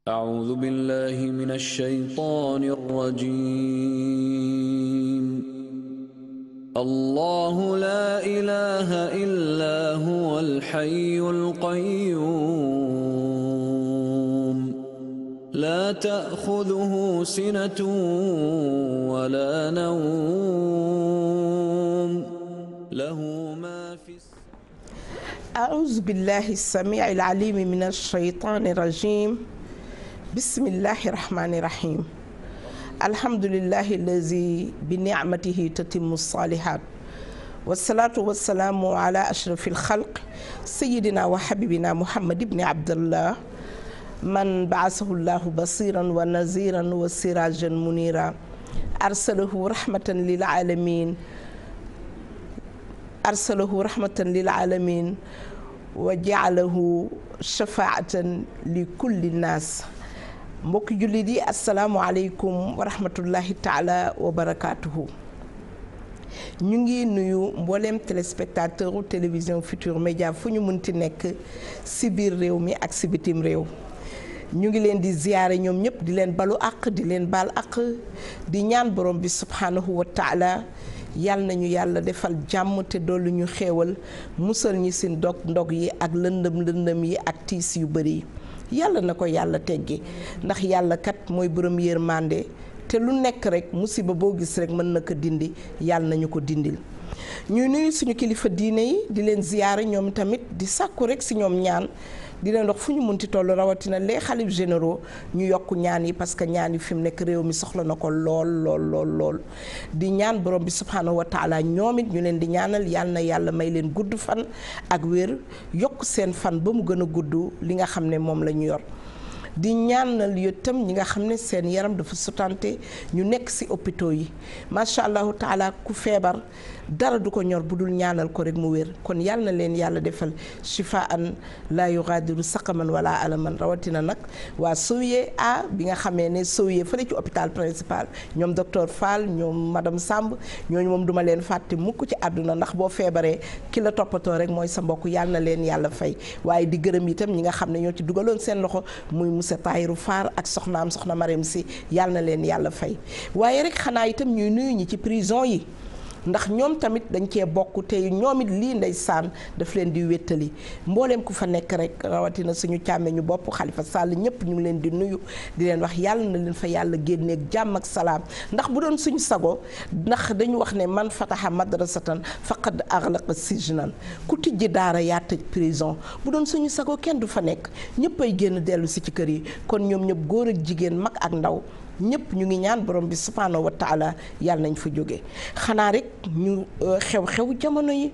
أعوذ بالله من الشيطان الرجيم. الله لا إله إلا هو الحي القيوم لا تأخذه سنة ولا نوم له ما في أعوذ بالله السميع العليم من الشيطان الرجيم. بسم الله الرحمن الرحيم. الحمد لله الذي بنعمته تتم الصالحات والصلاة والسلام على أشرف الخلق سيدنا وحبيبنا محمد بن عبد الله من بعثه الله بصيرا ونذيرا وسراجا منيرا أرسله رحمة للعالمين وجعله شفاعة لكل الناس. mbokki jullit yi asalaamualeykum wa rahmatullahi taala wa barakaatuhu. ñu ngi nuyu mbooleem téléspectateur u télévision Futurs Médias fu ñu munti nekk si biir réew mi ak si bitim réew. ñu ngi leen di ziyaare ñoom ñëpp di leen balu àq di leen baal àq di ñaan borom bi subhanahu wa taala yal nañu yàlla defal jàmm te dollu ñu xéewal musal ñi si ndog yi ak lëndëm yi ak tiis yu bëri yi. yàlla na ko yàlla teggi ndax yàlla kat mooy borom yërmande te lu nekk rek musiba boo gis rek mën na ko dindi yàlla nañu ko dindil. ñuy nuyu suñu kilifa diine yi di leen ziyaare ñoom tamit di sàkku rek si ñoom ñaan di leen wax fu ñu munti toll rawatina les xalif généraux ñu yokk ñaan yi parce que ñaan yi fi mu nekk réew mi soxla na ko lool di ñaan borom bi subhanahu wa taala ñoom it ñu leen di ñaanal yàlla na yàlla may leen gudd fan ak wér yokk seen fan ba mu gën a gudd li nga xam ne moom la ñu yor. di ñaanal itam ñi nga xam ne seen yaram dafa sutante ñu nekk ci hôpitaux yi macha allahu taala ku feebar dara du ko ñor bu dul ñaanal ko rek mu wér kon yàlla na leen yàlla defal shifaan la yughadiru saqaman wala alaman rawatina nag waa Sowiye a bi nga xamee ne Sowiye fële ci hôpital principal ñoom docteur Fall ñoom madame Samb ñooñu moom duma leen fàtte mukk ci àdduna ndax boo feebaree ki la toppatoo rek mooy sa mbokk yàlla na leen yàlla fay waaye di gërëm itam ñi nga xam ne ñoo ci dugaloon seen loxo muy Moussa Tahirou Fall ak soxnaam soxna Marème Sy yàlla na leen yàlla fay waaye rek xanaa itam ñuy nuyu ñi ci prison yi ndax ñoom tamit dañ cee bokk te ñoom it lii ndeysaan daf leen di wéttali mbooleem ku fa nekk rek rawatina suñu càmme ñu bopp Khalifa Sall ñëpp ñu ngi leen di nuyu di leen wax yàlla na leen fa yàlla génneeg jàmm ak salaam ndax bu doon suñu sago ndax dañu wax ne man fataha madrasatan faqad aghlaqa sijnan ku tijji daara yaa tëj prison bu doon suñu sago kenn du fa nekk ñëpp ay génn dellu si ci kër yi kon ñoom ñëpp góor ak jigéen mag ak ndaw ñëpp ñu ngi ñaan borom bi subhanahu wa taala yàlla nañ fa jóge xanaa rek ñu xew-xew jamono yi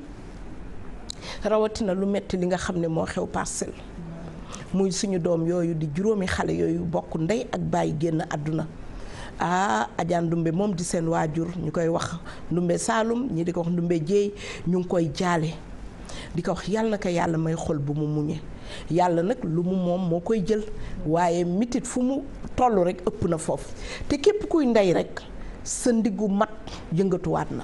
rawatina lu metti li nga xam ne moo xew Parcelles muy suñu doom yooyu di juróomi xale yooyu bokk ndey ak baay génn àdduna Adja Ndumbe moom di seen waajur ñu koy wax Ndumbe Saalum ñi di ko wax Ndumbe Jéey ñu ngi koy jaale di ko wax yàlla na ko yàlla may xol bu mu muñe yàlla nag lu mu moom moo koy jël waaye mitit fu mu toll rek ëpp na foofu te képp kuy ndey rek sa ndiggu mat yëngatuwaat na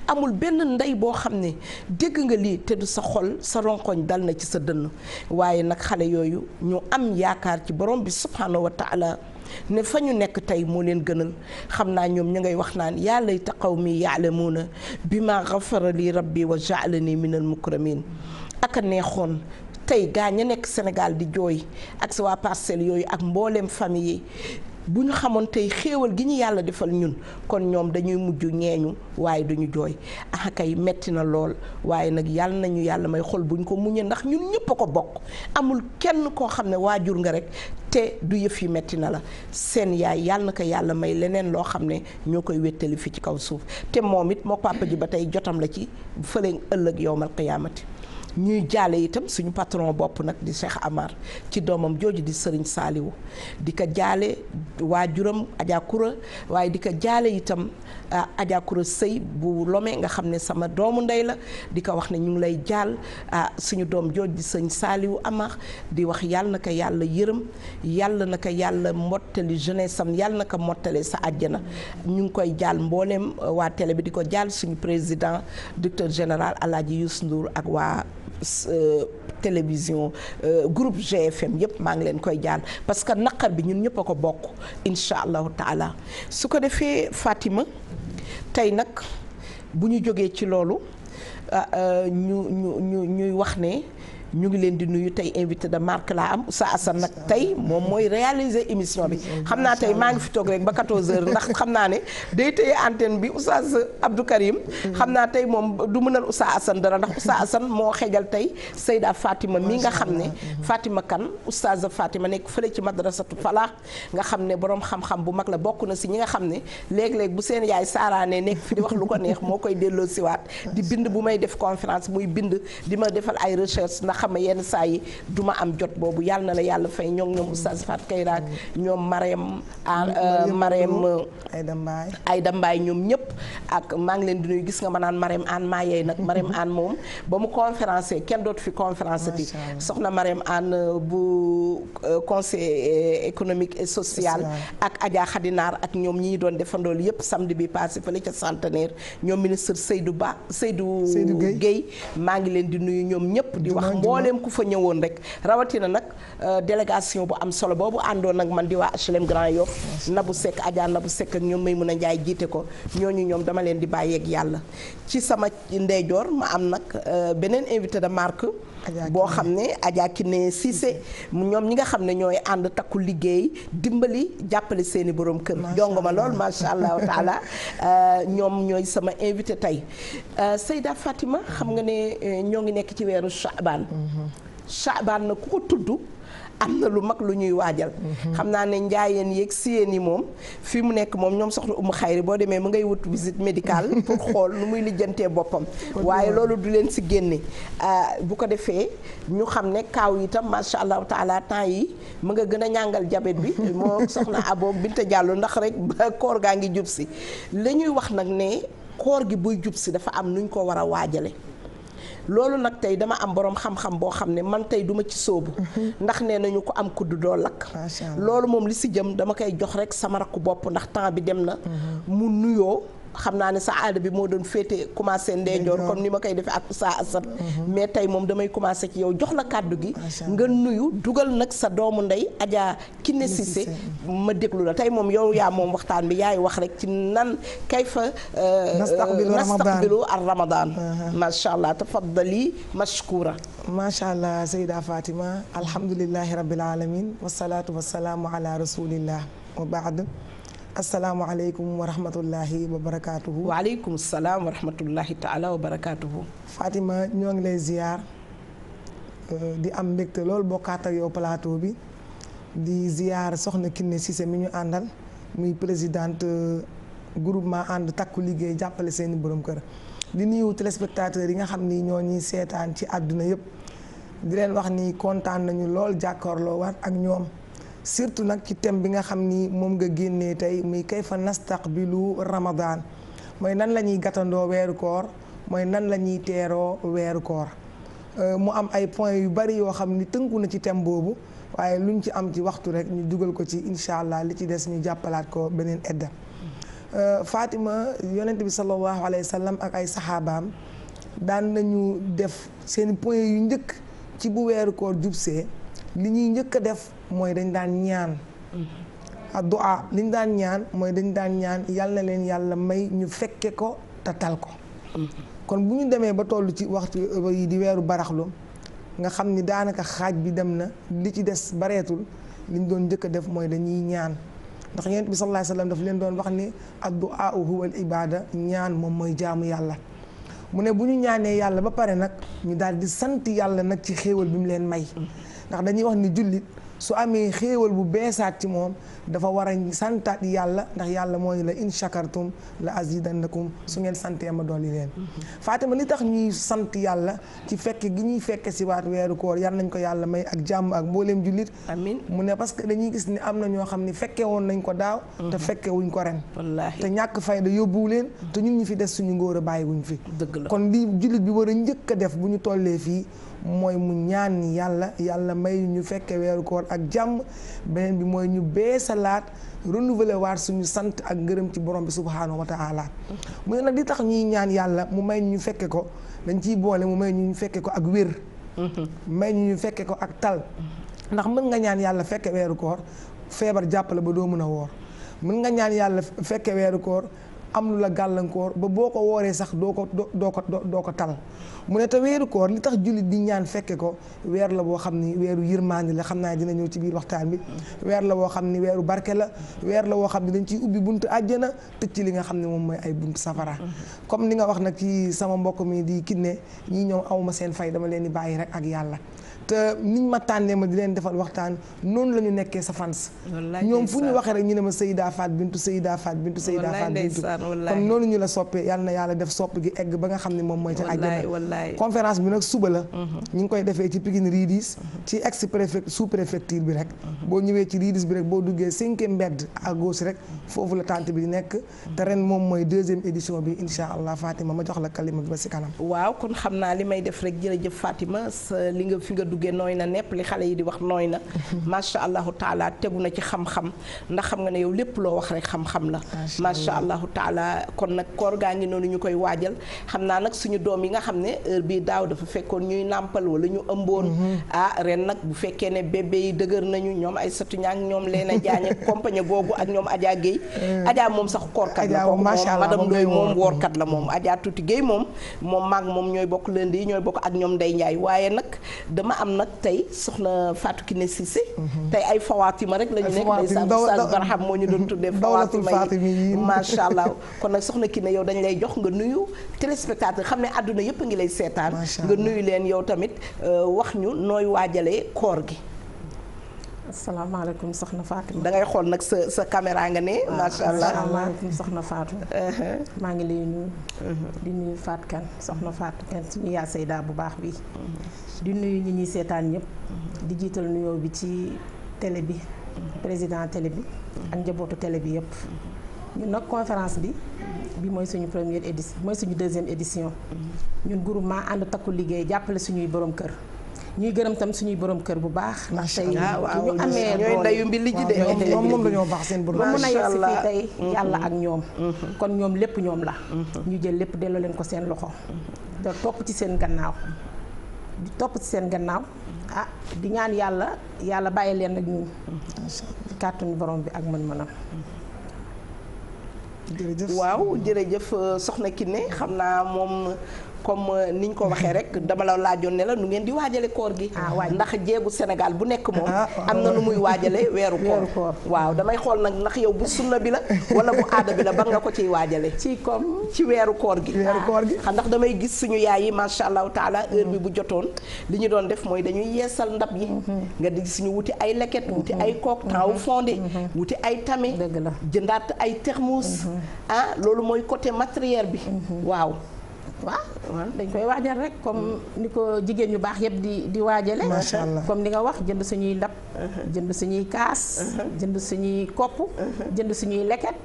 amul benn ndey boo xam ne dégg nga lii te du sa xol sa ronkoñ dal na ci sa dënn waaye nag xale yooyu ñu am yaakaar ci borom bi subhanahu wa taala ne fa ñu nekk tey moo leen gënal xam naa ñoom ñu ngay wax naan yaa layta qawmi ya'lamuuna bima ghafara li rabbi wa ja'alani minal mukramin aka neexoon tey gaa ña nekk Sénégal di jooy ak sa waa Parcelles yooyu ak mbooleem famille yi bu ñu xamoon tey xéewal gi ñu yàlla defal ñun kon ñoom dañuy mujj ñeeñu waaye duñu jooy kay metti na lool waaye nag yàlla nañu yàlla may xol buñ ko muñee ndax ñun ñëpp a ko bokk amul kenn koo xam ne waajur nga rek te du yëf yi metti na la seen yaay yàlla na ko yàlla may leneen loo xam ne ñoo koy wéttali fi ci kaw suuf te moom it moo papa ji ba tey jotam la ci fële ëllëg yowmal qiyaamati ñuy jaale itam suñu patron bopp nag di Cheikh Amar ci doomam jooju di Serigne Saliou di ko jaale waajuram Adja Koura waaye di ko jaale itam Adja Koura Sëy bu Lomé nga xam ne sama doomu ndey la di ko wax ne ñu ngi lay jaal suñu doom jooju di Serigne Saliou Amar di wax yàlla na ko yàlla yërëm yàlla na ko yàlla mottali jeunesse am yàlla na ko mottale sa àjjana ñu ngi koy jaal mbooleem waa télé bi di ko jaal suñu président directeur général Alaaji Youssou Ndour ak waa télévision groupe GFM yëpp maa ngi leen koy jaal parce que naqar bi ñun ñëpp a ko bokk incha allahu taala. su ko defee Fatima tey nag bu ñu jógee ci loolu ñuy wax ne ñu ngi leen di nuyu tey invité de marque laa am Oustaz Assane nag tey moom mooy réaliser émission bi xam naa tey maa ngi fi toog rek ba 14h ndax xam naa ne day téye antenne bi Oustaz Abdou Karim xam naa tey moom du mënal Oustaz Assane dara ndax Oustaz Assane moo xejal tey Seyda Fatima mi nga xam ne Fatima Kane Oustaz Fatima nekk fële ci madrasatu Falaax nga xam ne borom xam-xam bu mag la bokk na si ñi nga xam ne léeg-léeg bu seen yaay saaraane nekk fi di wax lu ko neex moo koy delloo siwaat di bind bu may def conférence muy bind di ma defal ay recherche ndax xam nga yenn saa yi du ma am jot boobu yàlla na la yàlla fay ñoom Oustaz Fat Kayra ñoom Marème Aïda Mbaye ñoom ñëpp ak maa ngi leen di nuyu gis nga ma naan Marème Anne maa yeey nag Marème Anne moom ba mu conférencé kenn dootu fi conférence ti soxna Marème Anne bu conseil économique et social ak Adja Khadinaar ak ñoom ñi doon defandool yëpp samedi bi passé fële ca centenaire ñoom ministre Seydou Guèye maa ngi leen di nuyu ñoom ñëpp di wax mbooleem ku fa ñëwoon rek rawatina nag délégation bu am solo boobu àndoon nag man di waa HLM Grand Yoff Nabou Seck Adja Nabou Seck ak ñoom Maymouna Ndiaye jiite ko ñooñu ñoom dama leen di bàyyeeg yàlla ci sama ndeyjoor ma am nag beneen invité de marque boo xam ne Adja Kiné Cissé ñoom ñi nga xam ne ñooy ànd takku liggéey dimbali jàppale seeni borom kër jongo ma lool macha allahu taala ñoom ñooy sama invité tey Seyda Fatima xam nga ne ñoo ngi nekk ci weeru Chaabaan na ku ko tudd am na lu mag lu ñuy waajal xam naa ne njaayeen yeeg siyeen yi moom fii mu nekk moom ñoom soxna Umu Xayri boo demee mu ngay wut visite médicale pour xool nu muy lijjantee boppam waaye loolu du leen si génne bu ko defee ñu xam ne kaaw yi itam macha allahu taala temps yi mu nga gën a ñàngal jabet bi moo soxna Abo Binta Diallo ndax rek ba koor gaa ngi jub si la ñuy wax nag ne koor gi buy jub si dafa am nuñ ko war a waajale loolu nag tey dama am borom xam-xam boo xam ne man tey duma ci sóobu ndax nee nañu ko am kudd doo lakk loolu moom li si jëm dama koy jox rek sama rakku bopp ndax temps bi dem na mu nuyoo xam naa ne sa aada bi moo doon féete commencé ndeyjoor comme ni ma koy defee ak Oustaz Assane mais tey moom damay commencé ci yow jox la kàddu gi nga nuyu dugal nag sa doomu ndey Adja Kiné Cissé ma déglu la tey moom yow yaa moom waxtaan bi yaay wax rek ci nan kayfa nastaqbilu ar ramadan macha allah tafaddali mashkura macha allah Seyda Fatima alhamdulillahi rabbil alamin wasalaatu wasalaamu ala rasulillah wa baad asalaamaaleykum wa rahmatullahi wa barakaatuhu. waaleykum salaam wa rahmatullahi taala wa barakaatuhu. Fatima ñoo ngi lay ziar di am mbégte lool bokkaat ak yow plateau bi di ziar soxna Kiné Cissé mi ñu àndal muy présidente groupement ànd takku liggéey jàppale seeni borom kër. di nuyu téléspectateurs yi nga xam ni ñoo ñuy seetaan ci àdduna yëpp di leen wax ni kontaan nañu lool jàkkaarloo war ak ñoom. surtout nag ci thème bi nga xam ni moom nga génnee tey muy kayfa nastaqbilu Ramadan mooy nan la ñuy gàttandoo weeru koor mooy nan la ñuy teeroo weeru koor mu am ay points yu bari yoo xam ni tënku na ci thème boobu waaye luñ ci am ci waxtu rek ñu dugal ko ci incha allah li ci des ñu jàppalaat ko beneen edda Fatima yonent bi sallallahu alayhi wa sallam ak ay saxaabaam daan nañu def seen points yu njëkk ci bu weeru koor jubsee li ñuy njëkk a def mooy dañ daan ñaan addu'a li ñu daan ñaan mooy dañ daan ñaan yal na leen yàlla may ñu fekke ko te tal ko kon bu ñu demee ba toll ci waxtu yi di weeru baraxlu nga xam ni daanaka xaaj bi dem na li ci des bareetul li ñu doon njëkk a def mooy dañuy ñaan ndax yonent bi sallallahu alayhi wasallam daf leen doon wax ni addu'a huwa al ibada ñaan moom mooy jaamu yàlla mu ne bu ñu ñaanee yàlla ba pare nag ñu daal di sant yàlla nag ci xéewal bi mu leen may ndax dañuy wax ni jullit su amee xéewal bu beesaat ci moom dafa war a santaat yàlla ndax yàlla mooy la in shakartum la azidannakum su ngeen santee ma dolli leen Fatima li tax ñuy sant yàlla ci fekke gi ñuy fekke si waat weeru koor yal nañ ko yàlla may ak jàmm ak mbooleem jullit amiin mu ne parce que dañuy gis ni am na ñoo xam ni fekke woon nañ ko daaw te fekke wuñ ko ren wallaahi te ñàkk fayda yóbbuwu leen te ñun ñi fi des suñu ngóor a bàyyi wuñ fi dëgg la kon li jullit bi war a njëkk a def bu ñu tollee fii mooy mu ñaan ni yàlla may ñu fekke weeru koor ak jàmm beneen bi mooy ñu beesalaat renouveler waat suñu sant ak ngërëm ci borom bi subhaanahu wa taala mu ne nag li tax ñuy ñaan yàlla mu may ñu fekke ko dañ ciy boole mu may ñu fekke ko ak wér may ñu fekke ko ak tal ndax mën nga ñaan yàlla fekke weeru koor feebar jàppale ba doo mën a woor mën nga ñaan yàlla fekke weeru koor am lu la gàllankoor ba boo ko wooree sax doo ko tal mu ne te weeru koor li tax jullit di ñaan fekke ko weer la boo xam ni weeru yërmande la xam naa dina ñëw ci biir waxtaan bi weer la boo xam ni weeru barke la weer la boo xam ni dañ ciy ubbi buntu àjjana tëj ci li nga xam ne moom mooy ay buntu safara comme ni nga wax nag ci sama mbokk mi di Kiné ñii ñoom awma seen fay dama leen di bàyyi rek ak yàlla te niñ ma tànnee ma di leen defal waxtaan noonu la ñu nekkee sa fans ñoom fu ñu waxee rek ñu ne ma Seyda Fat Bintou Seyda Fat Bintou Seyda Fat Bintou kon noonu ñu la soppee yàlla na yàlla def sopp gi egg ba nga xam ne moom mooy ca àjjana conférence bi nag suba la ñu ngi koy defee ci Pikine Ridis ci ex préfecture sous préfecture bi rek boo ñëwee ci Ridis bi rek boo duggee 5e mbedd à gauche rek foofu la tente bi di nekk te ren moom mooy 2e édition bi insha allah Fatima ma jox la kalima bi ba si kanam waaw kon xam naa li may def rek jërëjëf Fatima sa li nga fi nga duggee nooy na nepp li xale yi di wax nooy na macha allahu taala tegu na ci xam-xam ndax xam nga ne yow lépp loo wax rek xam-xam la macha allahu taala kon nag koor gaa ngi noonu ñu koy waajal xam naa nag suñu doom yi nga xam ne heure bii daaw dafa fekkoon ñuy nàmpal wala ñu ëmboon ren nag bu fekkee ne bébé yi dëgër nañu ñoom ay satu ñaak ñoom Leena Jaañ compagnie googu ak ñoom Adja Guèye Adja moom sax koorkat la ko madame Ndoye moom woorkat la moom Adja Tuuti Guèye moom maag moom ñooy bokk lundi yi ñooy bokk ak ñoom Ndey Njaay waaye nag dama am nag tey soxna Fatou Kiné Cissé tey ay Fawatima rek la ñu nekk ndeysaan Oustaz Barham moo ñu doon tuddee Fawatima yi macha allah kon nag soxna Kiné yow dañ lay jox nga nuyu téléspectateur xam ne àdduna yëpp a ngi lay seetaan nga nuyu leen yow tamit wax ñu nooy waajalee koor gi asalaamaaleykum soxna Fatou da ngay xool nag sa caméra nga ne macha allah asalaamaaleykum soxna Fatou maa ngi lay nuyu di nuyu Fatou Kane soxna Fatou Kane suñu yaa Seyda bu baax bi di nuyu ñi ñuy seetaan ñëpp di jiital nuyoo bi ci télé bi président télé bi ak njabootu télé bi yëpp ñun nag conférence bi mooy suñu première édition mooy suñu 2e édition ñun groupement ànd takku liggéey jàppale suñuy borom kër ñuy gërëm tam suñuy borom kër bu baax ndax tey ñu amee ñooy ndayu mbi ji de moom dañoo baax seen borom ba mun a yegg si fii tey yàlla ak ñoom kon ñoom lépp ñoom la ñu jël lépp delloo leen ko seen loxo da topp ci seen gannaaw di topp ci seen gannaaw di ñaan yàlla bàyyi leen ak ñun kàttanu borom bi ak mën-mënam waaw jërëjëf soxna Kiné xam naa moom comme niñ ko waxee rek dama la laajoon ne la nu ngeen di waajale koor gi ndax jeegu Sénégal bu nekk moom am na nu muy waajale weeru koor waaw damay xool nag ndax yow bu sunna bi la wala bu aada bi la ban nga ko ciy waajale ci weeru koor gi xam ndax damay gis suñu yaay yi macha allahu taala heure bi bu jotoon li ñu doon def mooy dañuy yeesal ndab yi nga di gis ñu wuti ay leket wuti ay kook taw fondé wuti ay tame jëndaat ay thermos loolu mooy côté matériel bi waaw dañ koy waajal rek comme ni ko jigéen ñu baax yëpp di waajale macha allah comme ni nga wax jënd suñuy ndab jënd suñuy kaas jënd suñuy kopp jënd suñuy leket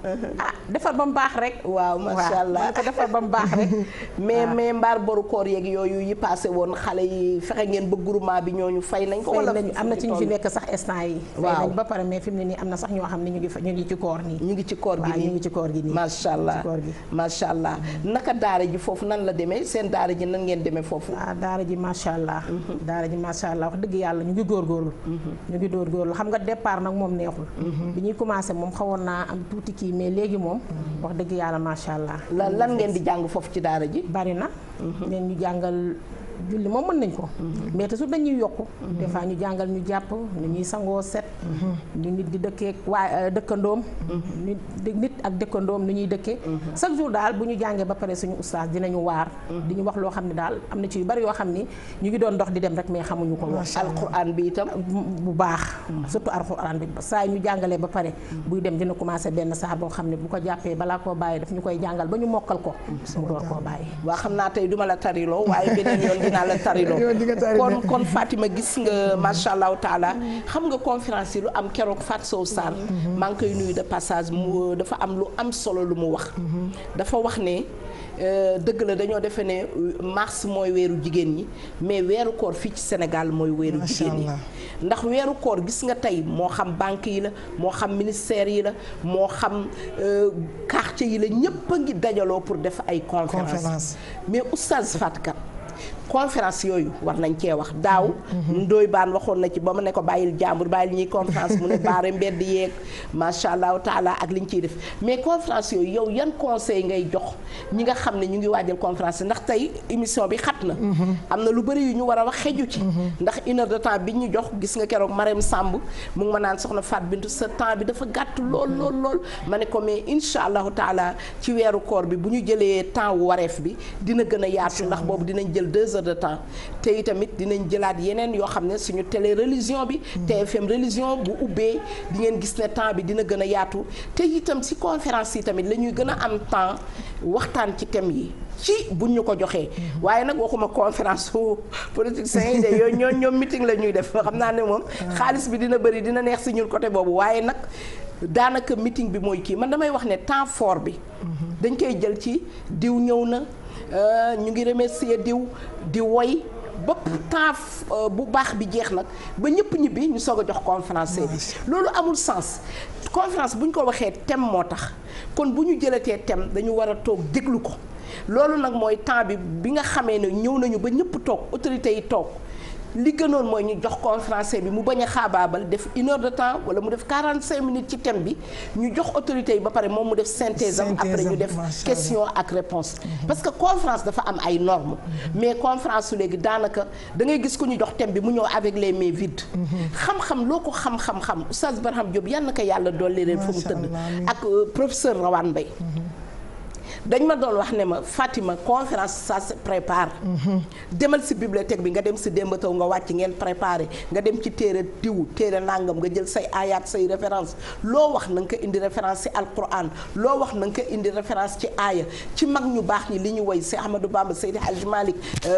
defar ba mu baax rek waaw macha allah ko defar ba mu baax rek mais mbaar boru koor yeeg yooyu yi passé woon xale yi fexe ngeen ba groupement bi ñooñu fay nañ ko wala am na ci ñu fi nekk sax instant yi fay nañ ba pare mais fi mu ne nii am na sax ñoo xam ne ñu ngi ci koor nii ñu ngi ci koor gi nii macha allah macha allah naka daara ji foofu nan la demee seen daara ji nan ngeen demee foofu daara ji macha allah daara ji macha allah wax dëgg yàlla ñu ngi góorgóorlu xam nga départ nag moom neexul bi ñuy commencé moom xawoon naa am tuuti kii mais léegi moom wax dëgg yàlla macha allah lan ngeen di jàng foofu ci daara ji bari na leen ñu jàngal julli moom mën nañ ko mais te su dañuy yokku des fois ñu jàngal ñu jàpp ni ñuy sangoo set ni nit di dëkkee dëkkandoom nit ak dëkkandoom ni ñuy dëkkee chaque jour daal bu ñu jàngee ba pare suñu ustaas dinañu waar di ñu wax loo xam ne daal am na ci yu bari yoo xam ni ñu ngi doon dox di dem rek mais xamuñu ko woon alquran bi itam bu baax surtout alquran bi saa ñu jàngalee ba pare buy dem dina commencé benn saar boo xam ne bu ko jàppee balaa koo bàyyi daf ñu koy jàngal ba ñu mokkal ko mu door koo bàyyi waa xam naa tey duma la tariloo waaye beneen yoon dinaa la tariloo kon Fatima gis nga macha allahu taala xam nga conférence yi lu am keroog Fatou Sow Sall maa ngi koy nuyu de passage mu dafa am lu am solo lu mu wax dafa wax ne dëgg la dañoo defe ne mars mooy weeru jigéen ñi mais weeru koor fii ci Sénégal mooy weeru jigéen ñi ndax weeru koor gis nga tey moo xam banque yi la moo xam ministère yi la moo xam quartier yi la ñëpp a ngi dajaloo pour def ay conférence mais oustaz Fatou Kane conférence yooyu war nañ cee wax daaw. Ndoye Bane waxoon na ci ba ma ne ko bàyyil jàmbur bàyyil ñuy conférence mu ne baare mbedd yeeg macha allahu taala ak liñ ciy def mais conférence yooyu yow yan conseil ngay jox ñi nga xam ne ñu ngi waajal conférence ndax tey émission bi xat na. am na lu bëri yu ñu war a wax xeju ci. ndax 1 heure de temps bi ñu jox gis nga keroog Marème Samb mu ngi ma naan soxna Fatou Bintou sa temps bi dafa gàtt lool ma ne ko mais incha allahu taala ci weeru koor bi bu ñu jëlee temps wu wareef bi dina gën a yaatu ndax boobu dinañ jël 2 heures de temps te itamit dinañ jëlaat yeneen yoo xam ne suñu télé religion bi TFM religion bu ubbee di ngeen gis ne temps bi dina gën a yaatu te itam si conférence yi tamit la ñuy gën a am temps waxtaan ci thème yi ci buñ ñu ko joxee waaye nag waxuma conférence su politiciens yi de yooyu ñoom meeting la ñuy def xam naa ne moom xaalis bi dina bëri dina neex si ñun côté boobu waaye nag daanaka meeting bi mooy kii man damay wax ne temps fort bi dañ koy jël ci diw ñëw na ñu ngi remercier diw di woy bopp temps bu baax bi jeex nag ba ñëpp ñibbi ñu soog a jox conférencier bi loolu amul sens conférence bu ñu ko waxee thème moo tax kon bu ñu jëlatee thème dañu war a toog déglu ko loolu nag mooy temps bi nga xamee ne ñëw nañu ba ñëpp toog autorités yi toog li gënoon mooy ñu jox conférencier bi mu bañ a xaabaabal def 1 heure de temps wala mu def 45 minutes ci thème bi ñu jox autorités yi ba pare moom mu def synthèse am après ñu def question ak réponse parce que conférence dafa am ay normes mais conférence su léegi daanaka da ngay gis ku ñu jox thème bi mu ñëw avec les mains vides xam-xam loo ko xam-xam Oustaz Barham Diop yal na ko yàlla dolli leen fa mu tëdd ak professeur Rawane Mbaye dañ ma doon wax ne ma Fatima conférence ça se prépare demal si bibliothèque bi nga dem si Demba Taw nga wàcc ngeen préparé nga dem ci téere diw téere nangam nga jël say ayat say référence loo wax na nga ko indi référence ci alquran loo wax na nga ko indi référence ci aaya ci mag ñu baax ñi li ñu woy si Ahmadou Bamba Seydi Hadji Malick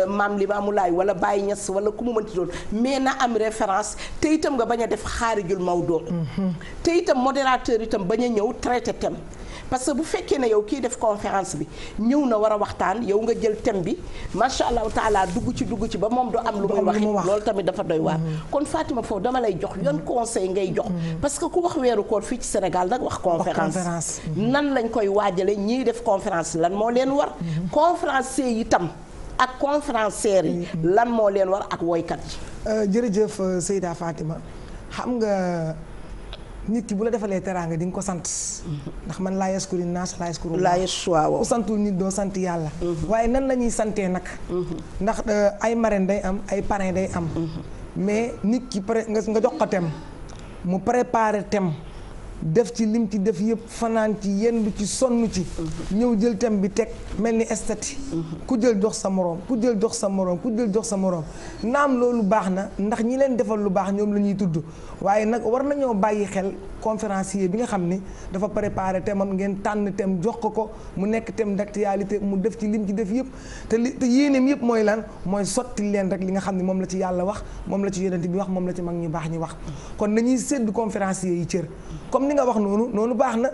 Maam Limaamu Laay wala Baye Niass wala ku mu mënti doon mais na am référence te itam nga bañ a def xaarijul mawduu te itam modérateur itam bañ a ñëw traité thème parce que bu fekkee ne yow kii def conférence bi ñëw na war a waxtaan yow nga jël thème bi macha allahu taala dugg ci ba moom du am lu muy wax loolu tamit dafa doy waar kon Fatima foofu dama lay jox yan conseil ngay jox parce que ku wax weeru koor fii ci Sénégal nag wax conférence nan lañ koy waajale ñiy def conférence lan moo leen war conférencier yi itam ak conférencière yi lan moo leen war ak woykat yi jërëjëf Seyda Fatima xam nga nit ki bu la defalee teraanga di nga ko sant ndax man laa yaskuri naas laa yaskuru ku santul nit doo sant yàlla waaye nan la ñuy santee nag ndax ay marraine day am ay parrain day am mais nit ki nga jox ko thème mu préparé thème def ci lim ci def yëpp fanaan ci yenn ci sonn ci ñëw jël thème bi teg mel ni estati ku jël jox sa moroom ku jël jox sa moroom ku jël jox sa moroom naam loolu baax na ndax ñi leen defal lu baax ñoom la ñuy tudd waaye nag war nañoo bàyyi xel conférencier bi nga xam ni dafa préparé thème am ngeen tànn thème jox ko mu nekk thème d'actualité mu def ci lim ci def yëpp te yéeneem yëpp mooy lan mooy sotti leen rek li nga xam ne moom la ci yàlla wax moom la ci yonent bi wax moom la ci mag ñu baax ñi wax kon nañuy séddu conférencier yi cër comme ni nga wax noonu baax na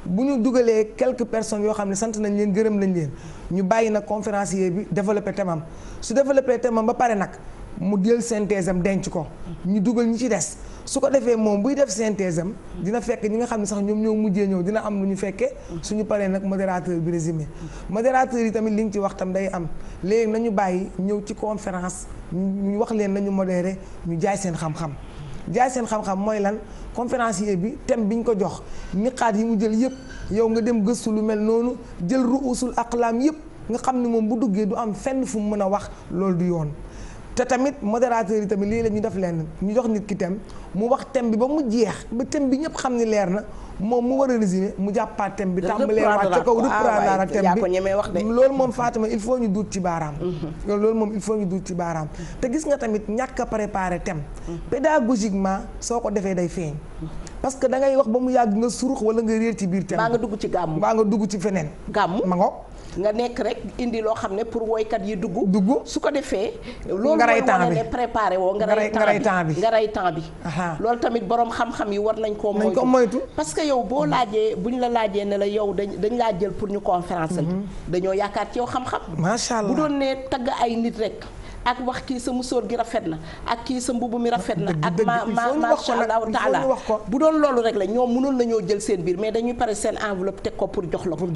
bu ñu dugalee quelques personnes yoo xam ne sant nañ leen gërëm nañ leen ñu bàyyi nag conférencier bi développé thème am su développé thème am ba pare nag mu jël synthèse am denc ko ñu dugal ñi ci des su ko defee moom buy def synthèse am dina fekk ñi nga xam ne sax ñoom ñoo mujjee ñëw dina am lu ñu fekkee suñu paree nag modérateur bi résumé modérateur yi tamit li nga ci wax tam day am léegi nañu bàyyi ñëw ci conférence ñu wax leen nañu modéré ñu jaay seen xam-xam mooy lan conférencier bi thème bi ñu ko jox niqaat yi mu jël yëpp yow nga dem gëstu lu mel noonu jël ruusul aqlaam yëpp nga xam ne moom bu duggee du am fenn fu mu mën a wax loolu du yoon te tamit modérateur yi tamit lii la ñu def leen ñu jox nit ki thème mu wax thème bi ba mu jeex ba thème bi ñëpp xam ni leer na moom mu war a résumé mu jàppaat thème bi tàmbalee waat ca kaw reprendre thème bi loolu moom Fatima il faut ñu duut ci baaraam loolu moom il faut ñu duut ci baaraam te gis nga tamit ñàkk a préparé thème pédagogiquement soo ko defee day feeñ parce que da ngay wax ba mu yàgg nga surux wala nga réer ci biir thème mbaa nga dugg ci gàmmu mbaa nga dugg ci feneen gàmmu ma ngo nga nekk rek indi loo xam ne pour woykat yi dugg su ko defee loolu nga rey mooy temps wane bi ne préparé woo nga rey temps bi loolu tamit borom xam-xam yi war nañ koo moytu parce que yow boo laajee buñ la laajee ne la yow dañ laa jël pour ñu conférence dañoo yaakaar ci yow xam-xam macha allah bu doon ne tagg ay nit rek ak wax kii sa musóor gi rafet na ak kii sa mbubu mi rafet na ak masha Allahu taala bu doon loolu rek la ñoom mënoon nañoo jël seen biir mais dañuy pare seen enveloppe teg ko pour jox la ko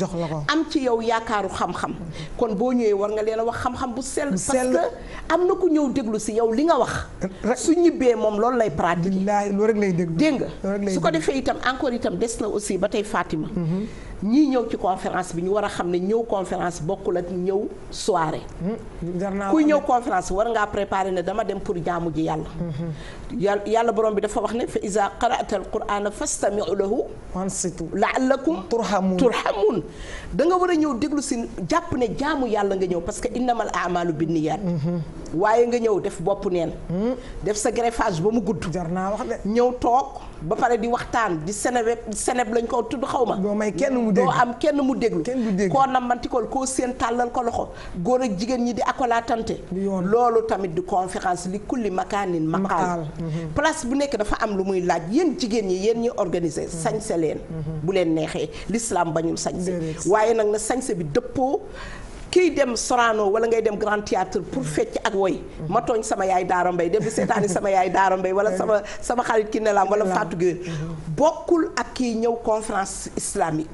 am ci yow yaakaaru xam-xam kon boo ñëwee war nga leen a wax xam-xam bu sell parce que am na ku ñëw déglu si yow li nga wax su ñibbee moom loolu lay pratiquer loolu rek lay déglu dégg nga su ko defee itam encore itam des na aussi ba tey Fatima ñii ñëw ci conférence bi ñu war a xam ne ñëw conférence bokkul ak ñëw soirée kuy ñëw conférence war ngaa préparer ne dama dem pour jaamu ji yàlla borom bi dafa wax ne fa iza qara'ta al-qur'ana fastami'u lahu wansitu la'allakum turhamun da nga war a ñëw déglu si jàpp ne jaamu yàlla nga ñëw parce que innamal a'malu binniyat waaye nga ñëw def bopp neen def sa greffage ba mu gudd jar naa wax de ñëw toog ba pare di waxtaan di seneb lañ ko tudd xaw ma doo am kenn mu déglu koo namantikool koo seen tàllal ko loxo góor ak jigéen ñi di akolaatante loolu tamit di conférence li kulli makaanin maqaal place bu nekk dafa am lu muy laaj yéen jigéen ñi yéen ñi organiser sañse leen bu leen neexee l'islam bañul sañse waaye nag na sañse bi dëppoo kiy dem Sorano wala ngay dem Grand Théâtre pour fecc ak woy ma tooñ sama yaay Daara Mbay dem di seetaani sama yaay Daara Mbay wala sama xarit ki ne la wala Fatou Gueye bokkul ak kii ñëw conférence islamique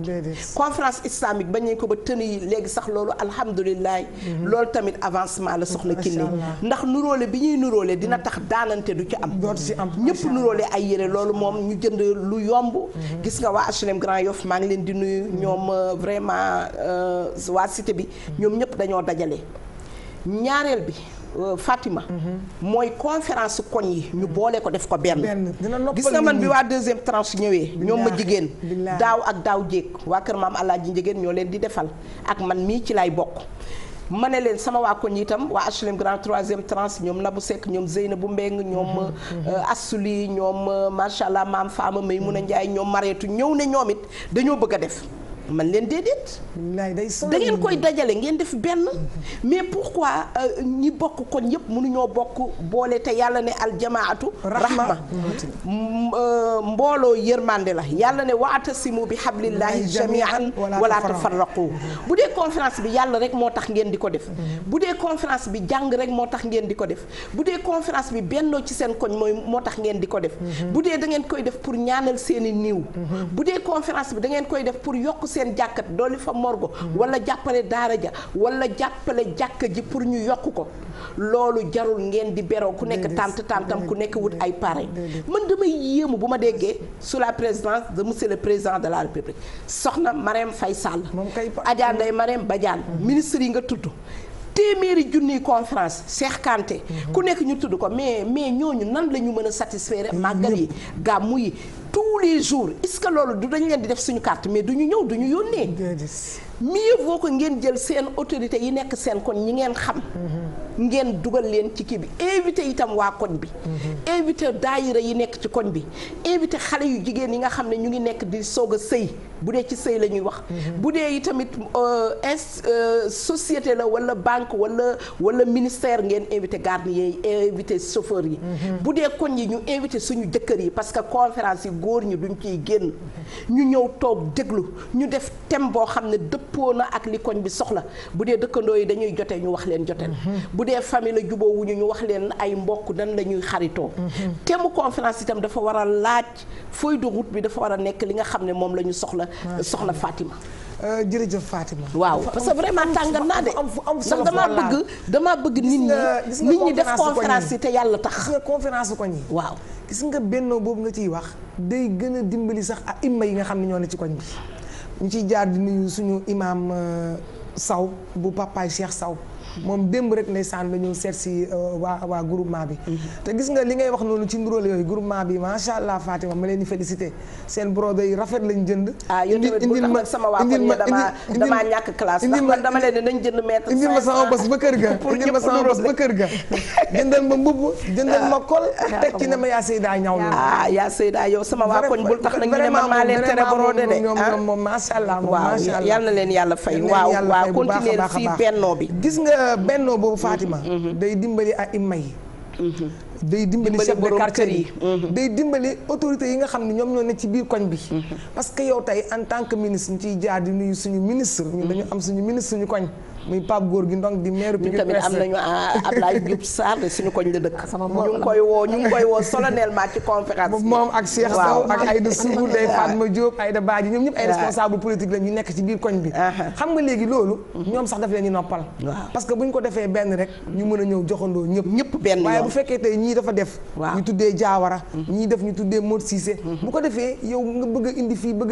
conférence islamique bañ nañ ko ba tën yi léegi sax loolu alhamdulilah loolu tamit avancement la soxna Kiné ndax nuróole bi ñuy nuróole dina tax daanante du ci am ñëpp nuróole ay yére loolu moom ñu jënd lu yomb gis nga waa HLM Grand Yoff maa ngi leen di nuyu ñoom vraiment waa cité bi ñoom ñëpp dañoo dajale ñaareel bi Fatima mooy conférence koñ yi ñu boole ko def ko benn gis nga man bi waa deuxième tranche ñëwee ñoom ma jigéen daaw ak daaw jéeg waa kër maam Alaaji Njigéen ñoo leen di defal ak man mii ci lay bokk ma ne leen sama waa koñ itam waa HLM Grand troisième tranche ñoom Nabou Seck ñoom Zeynabou Mbeng ñoom Assouli ñoom macha allah maam Fama May mun a Njaay ñoom Mareetu ñëw ne ñoom it dañoo bëgg a def man leen déedéet da ngeen koy dajale ngeen def benn mais pourquoi ñi bokk kon yëpp mënuñoo bokk boole te yàlla ne aljamaatu rahma mbooloo yërmande la yàlla ne wa'tasimu bi hablillahi jami'an wala tafarraqu bu dee conférence bi yàlla rek moo tax ngeen di ko def bu dee conférence bi jàng rek moo tax ngeen di ko def bu dee conférence bi bennoo ci seen koñ mooy moo tax ngeen di ko def bu dee da ngeen koy def pour ñaanal seeni niiw bu dee conférence bi da ngeen koy def pour yokk seen jàkkat dooli fa morgo wala jàppale daara ja wala jàppale jàkka ji pour ñu yokk ko loolu jarul ngeen di beroo ku nekk tantam ku nekk wut ay pare man damay yéemu bu ma déggee sous la présidence de monsieur le président de la république soxna Marème Faye Sall Adja Ndeye Marème Badiane ministre yi nga tudd téeméeri junniy conférence Cheikh Kanté ku nekk ñu tudd ko mais ñooñu nan la ñu mën a satisfaire màggal yi gàmmu yi tous les jours est-ce que loolu du dañ leen di def suñu carte mais du ñu ñëw du ñu yónnee mieux vaut que ngeen jël seen autorité yi nekk seen koñ ñi ngeen xam ngeen dugal leen ci kii bi invité itam waa koñ bi invité daayira yi nekk ci koñ bi invité xale yu jigéen yi nga xam ne ñu ngi nekk di soog a sëy bu dee ci sëy la ñuy wax bu dee yi tamit société la wala banque wala ministère ngeen invité gardien yi invité chauffeur yi bu dee koñ yi ñu invité suñu jëkkër yi parce que conférence yi góor ñi duñ ciy génn ñu ñëw toog déglu ñu def thème boo xam ne dëppoo na ak li koñ bi soxla bu dee dëkkandoo yi dañuy jote ñu wax leen jote bu dee famille la juboo wuñu ñu wax leen ay mbokk nan la ñuy xaritoo thème conférence itam dafa war a laaj feuille de route bi dafa war a nekk li nga xam ne moom la ñu soxla Fatima jërëjëf Fatima waaw parce que vraiment tàngal naa de ndax damaa bëgg nit ñi def conférence yi te yàlla tax conférence koñ yi waaw gis nga bennoo boobu nga ciy wax day gën a dimbali sax ak imma yi nga xam ne ñoo ne ci koñ bi ñu ciy jaar di nuyu suñu imam Saw bu papaay Cheikh Saw moom démb rek ndeysaan la ñëw seet si waa groupement bi te gis nga li ngay wax noonu ci nduróole yooyu groupement bi macha allah Fatima ma leen di félicité seen brodo yi rafet lañ jënd indil ma sama waa koñ damaa ñàkk classe ndax man dama leen ne nañ jënd mètre indil ma sama bos ba kër ga indil ma sama bos ba kër ga jëndal ma mbubb jëndal ma kol teg ci ne ma yaa Seyda ñaw yaa Seyda yow sama waa koñ bul tax nag ñu ne man maa leen tere brodé de ñoom moom macha allah waaw yal na leen yàlla fay waaw continuer fii bennoo bi gis nga bennoo boobu Fatima day dimbali ak imma yi day dimbali chef de quartier yi day dimbali autorités yi nga xam ne ñoom ñoo ne ci biir koñ bi parce que yow tey en tant que ministre ñu ciy jaar di nuyu suñu ministre ñun dañu am suñu ministre suñu koñ muy Pape Gorgui Ndong di maire ñu tamit am nañu Ablaye Diouf Sarr de suñu koñ la dëkk ñu ngi koy woo solennellement ci conférence moom ak Cheikh Sow ak Aïda Sougou Ndeye Fatma Diop Aïda Badji ñoom ñëpp ay responsable politique la ñu nekk ci biir koñ bi xam nga léegi loolu ñoom sax daf leen ñu noppal parce que bu ñu ko defee benn rek ñu mën a ñëw joxandoo ñëpp benn waaye bu fekkee tey ñii dafa def ñu tuddee Diawara ñii def ñu tuddee Modou Cissé bu ko defee yow nga bëgg a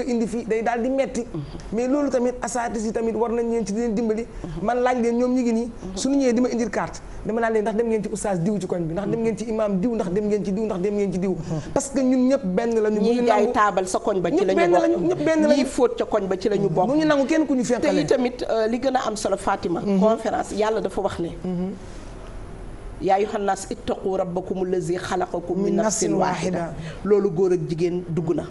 indi fii day daal di metti mais loolu tamit asaatis yi tamit war nañ leen ci di leen dimbali man laaj leen ñoom ñi ngi nii suñu ñëwee di ma indil carte dama naan leen ndax dem ngeen ci oustaz diw ci koñ bi ndax dem ngeen ci imam diw ndax dem ngeen ci diw ndax dem ngeen ci diw parce que ñun ñëpp benn la ñu ñii jaay taabal sa koñ ba ci la ñu bokk ñëpp benn la ñii fóot ca koñ ba ci la ñu bokk bu ñu nangu kenn ku ñu fekkale te tamit li gën a am solo Fatima conférence yàlla dafa wax ne yaa ayyuhan naas ittaqu rabbakum allazi xalaqakum min nafsin waahida loolu góor ak jigéen dugg na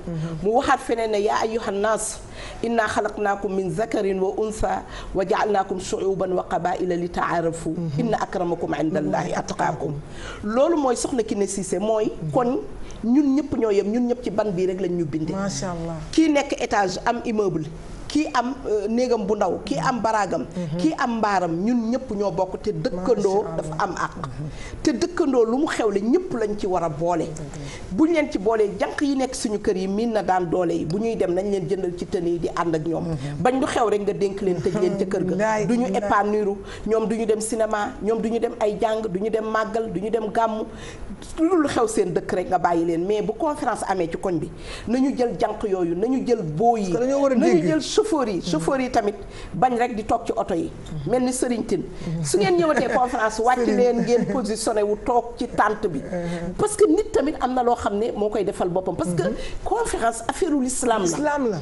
mu waxaat feneen ne yaa ayyuhan naas inna xalaqnaakum min zakarin wa unsa wa jaalnaakum shuuban wa qabaila li taarafu inna akramakum inda allahi atqaakum loolu mooy soxna Kiné Cissé mooy kon ñun ñëpp ñoo yem ñun ñëpp ci ban bii rek lañ ñu bindee macha allah kii nekk étage am immeuble kii am néegam bu ndaw kii am baraagam kii am mbaaram ñun ñëpp ñoo bokk te dëkkandoo dafa am àq te dëkkandoo lu mu xewle ñëpp lañ ci war a boole buñ leen ci boolee jànq yi nekk suñu kër yi miin na daan doole yi bu ñuy dem nañ leen jëndal ci tën yi di ànd ak ñoom bañ lu xew rek nga dénk leen tëj leen ca kër ga du ñu épanouir ñoom du ñu dem cinéma ñoom du ñu dem ay jàng du ñu dem màggal du ñu dem gàmmu lu xew seen dëkk rek nga bàyyi leen mais bu conférence amee ci koñ bi nañu jël jànq yooyu nañu jël boo yi nañu jël chauffeur yi tamit bañ rek di toog ci oto yi mel ni Serigne Tine su ngeen ñëwatee conférence wàcc leen ngeen positionné wu toog ci tente bi parce que nit tamit am na loo xam ne moo koy defal boppam parce que conférence affaire u l'islam la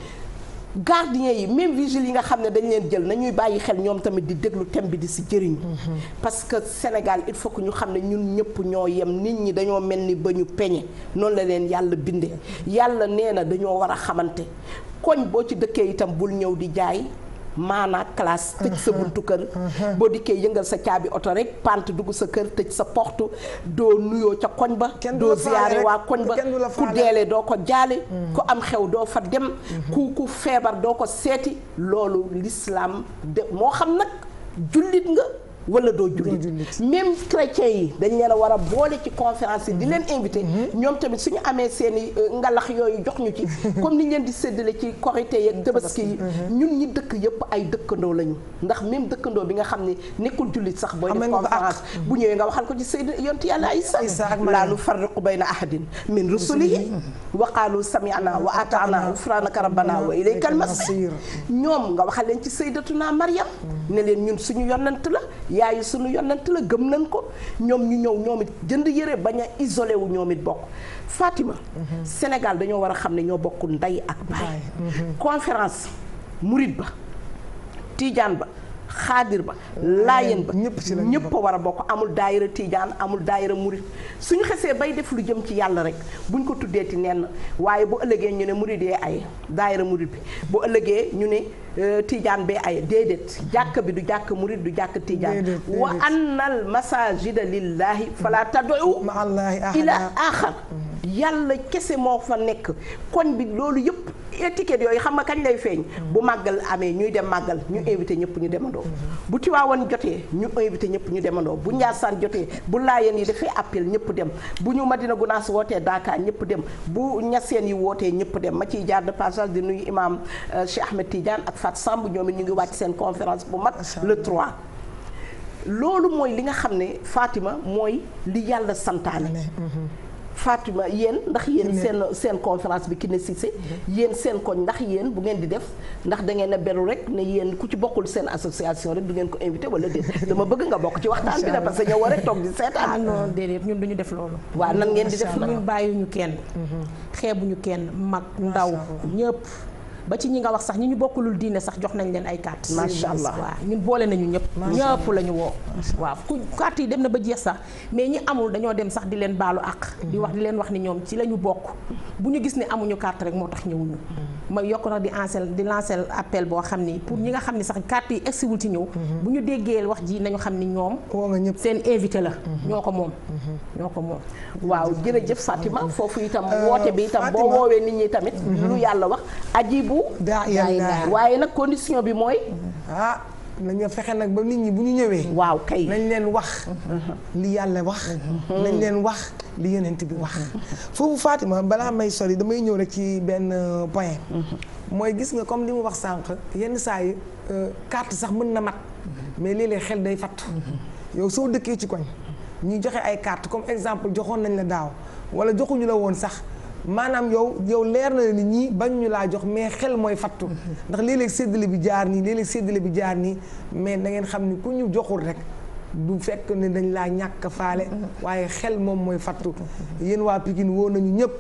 gardien yi même vigile yi nga xam ne dañ leen jël nañuy bàyyi xel ñoom tamit di déglu thème bi di si jëriñu parce que Sénégal il faut que ñu xam ne ñun ñëpp ñoo yem nit ñi dañoo mel ni ba ñu peñe noonu la leen yàlla binde yàlla nee na dañoo war a xamante koñ boo ci dëkkee itam bul ñëw di jaay maanaa classe tëj sa buntu kër boo dikkee yëngal sa caabi oto rek pant dugg sa kër tëj sa porte doo nuyoo ca koñ ba doo ziyaare waa koñ ba ku deele doo ko jaale ku am xew doo fa dem ku feebar doo ko seeti loolu l'islam de moo xam nag jullit nga wala doo jullit même chrétiens yi dañ leen a war a boole ci conférence yi di leen invité ñoom tamit suñu amee seeni ngalax yooyu jox ñu ci comme niñ leen di séddale ci korité yeeg tabaski yi ñun ñi dëkk yëpp ay dëkkandoo lañu ndax même dëkkandoo bi nga xam ne nekkul jullit sax booy def conférence bu ñëwee nga waxal ko ci sayyid yontu yàlla Isa laa nufarriqu bayna ahadin min rusulihi wa qaalu sami'na wa ata'na ghufranaka rabbana wa ilaykal masir ñoom nga waxal leen ci sayyidatuna Maryam ne leen ñun suñu yonent la yaayu sunu yonent la gëm nañ ko ñoom ñu ñëw ñoom it jënd yëre bañ a isolé wu ñoom it bokk Fatima Sénégal dañoo war a xam ne ñoo bokk ndey ak baay conférence murid ba tijaan ba xaadir ba laayeen ba ñëpp a war a bokk amul daayira tijaan amul daayira murid suñu xesee bay def lu jëm ci yàlla rek buñ ko tuddeeti nenn waaye bu ëllëgee ñu ne murid yee ay daayira murid bi bu ëllëgee ñu ne tijaan bee ay déedéet jàkk bi du jàkk murid du jàkk tijaan wa annal masajida lillahi fala tad'u ila axar yàlla kese moo fa nekk koñ bi loolu yëpp étiquette yooyu xam nga kañ lay feeñ bu màggal amee ñuy dem màggal ñu invité ñëpp ñu demandoo bu Tiwaawan jotee ñu invité ñëpp ñu demandoo bu Njaasaan jotee bu Laayeen yi dafay appel ñëpp dem bu ñu Madina Gunaas wootee Dakar ñëpp dem bu Ñaseen yi wootee ñëpp dem ma ciy jaar de passage di nuyu imam Cheikh Ahmed Tidiane ak Fat Samb ñoom it ñu ngi wàcc seen conférence bu mag le 3 loolu mooy li nga xam ne Fatima mooy li yàlla santaane Fatima yéen ndax yéen seen conférence bi Kiné Cissé yéen seen koñ ndax yéen bu ngeen di def ndax da ngeen a beru rek ne yéen ku ci bokkul seen association rek du ngeen ko invité wala déet dama bëgg nga bokk ci waxtaan bi na parce que ñëw war rek toog di seetaan. non déedéet ñun duñu def loolu. waaw nan ngeen di def nag ñun bàyyiwuñu kenn. xeebuñu kenn mag ndaw ñëpp. ba ci ñi nga wax sax ñi ñu bokkulul diine sax jox nañ leen ay carte macha allah waaw ñun boole nañu ñëpp la ñu woo waaw ku carte yi dem na ba jeex sax mais ñi amul dañoo dem sax di leen baalu àq di leen wax ni ñoom ci la ñu bokk bu ñu gis ne amuñu carte rek moo tax ñëwuñu ma yokk nag di lancer appel boo xam ni pour ñi nga xam ni sax carte yi egsiwul ci ñëw bu ñu déggee wax ji nañu xam ni ñoom seen invité la ñoo ko moom waaw jërëjëf Fatima foofu itam woote bi itam boo woowee nit ñi tamit lu yàlla wax ajibu waaye nag condition bi mooy nañu fexe nag ba nit ñi bu ñu ñëwee. waaw kay nañ leen wax. li yàlla wax. nañ leen wax li yonent bi wax. foofu Fatima balaa may sori damay ñëw rek ci benn point. mooy gis nga comme li mu wax sànq yenn saa yi carte sax mën na mat. mais léeg-léeg xel day fatt. yow soo dëkkee ci koñ. ñuy joxe ay carte comme exemple joxoon nañ la daaw wala joxuñu la woon sax. maanaam yow leer na ni ñii bañ ñu laa jox mais xel mooy fattu ndax léeg-léeg séddale bi jaar nii léeg-léeg séddale bi jaar nii mais da ngeen xam ni ku ñu joxul rek du fekk ne dañ laa ñàkk faale waaye xel moom mooy fattu yéen waa Pikine woo nañu ñëpp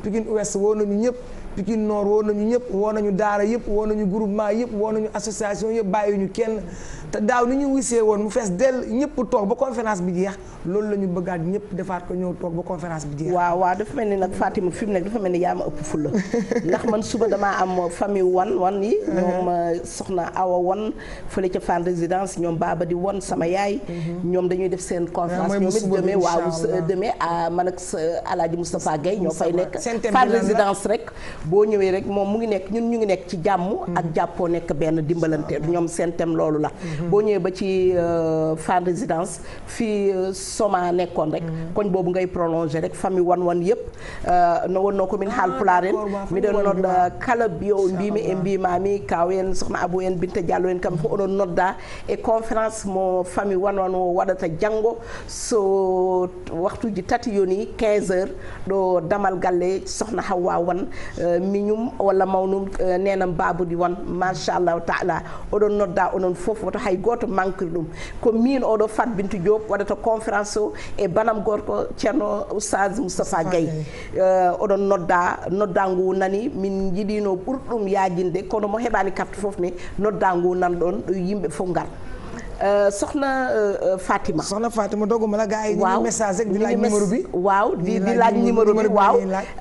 Pikine Ouest woo nañu ñëpp Pikine Nord woo nañu ñëpp woo nañu daara yëpp woo nañu groupement yëpp woo nañu association yëpp bàyyiwuñu kenn te daaw ni ñu wisee woon mu fees dell ñëpp toog ba conférence bi jeex loolu la ñu bëggaat ñëpp defaat ko ñëw toog ba conférence bi jeex. waaw dafa mel ni nag Fatima fi mu nekk dafa mel ni yaa ma ëpp fulla ndax man suba damaa am famille wan yi ñoom soxna Awa wan fële ca Fann Résidence ñoom Baba di wan sama yaay ñoom dañuy def seen conférence ñoom it demee demee man ak Alaaji Moustapha Guèye ñoo fay nekk Fann Résidence rek boo ñëwee rek moom mu ngi nekk ñun ñu ngi nekk ci jàmm ak jàppoo nekk benn dimbalante ñoom seen thème loolu la boo ñëwee ba ci Fann Résidence fii Soma nekkoon rek koñ boobu ngay prolongé rek famille wan yëpp no wonno komin haalpulaar en miɗen nodda kala biyo mbimi e mbimami kaw en sohna Abou en Binta Diallo en kamɓe fof oɗon nodda e conférence mo famille wan o waɗata janggo so waktuji tati yoni 15 heures ɗo damal galle sohna Hawwa wan miñum walla mawnum nenam Baboudy wan machallahu taala oɗon nodda onon fof woto hay goto manque ɗum ko min oɗo Fat Bintou Diop waɗata conférence o e banam gorko ceerno oustaz Moustapha Guèye oɗon nodda ngu nani min jiɗino ɓurɗum yajinde kono mo heɓani carte foof ne nodda ngu nan ɗon ɗo yimɓe fof ngar soxna Fatima dogguma la gars yi ñu message rek di laaj numéro bi waaw di laaj numéro bi waaw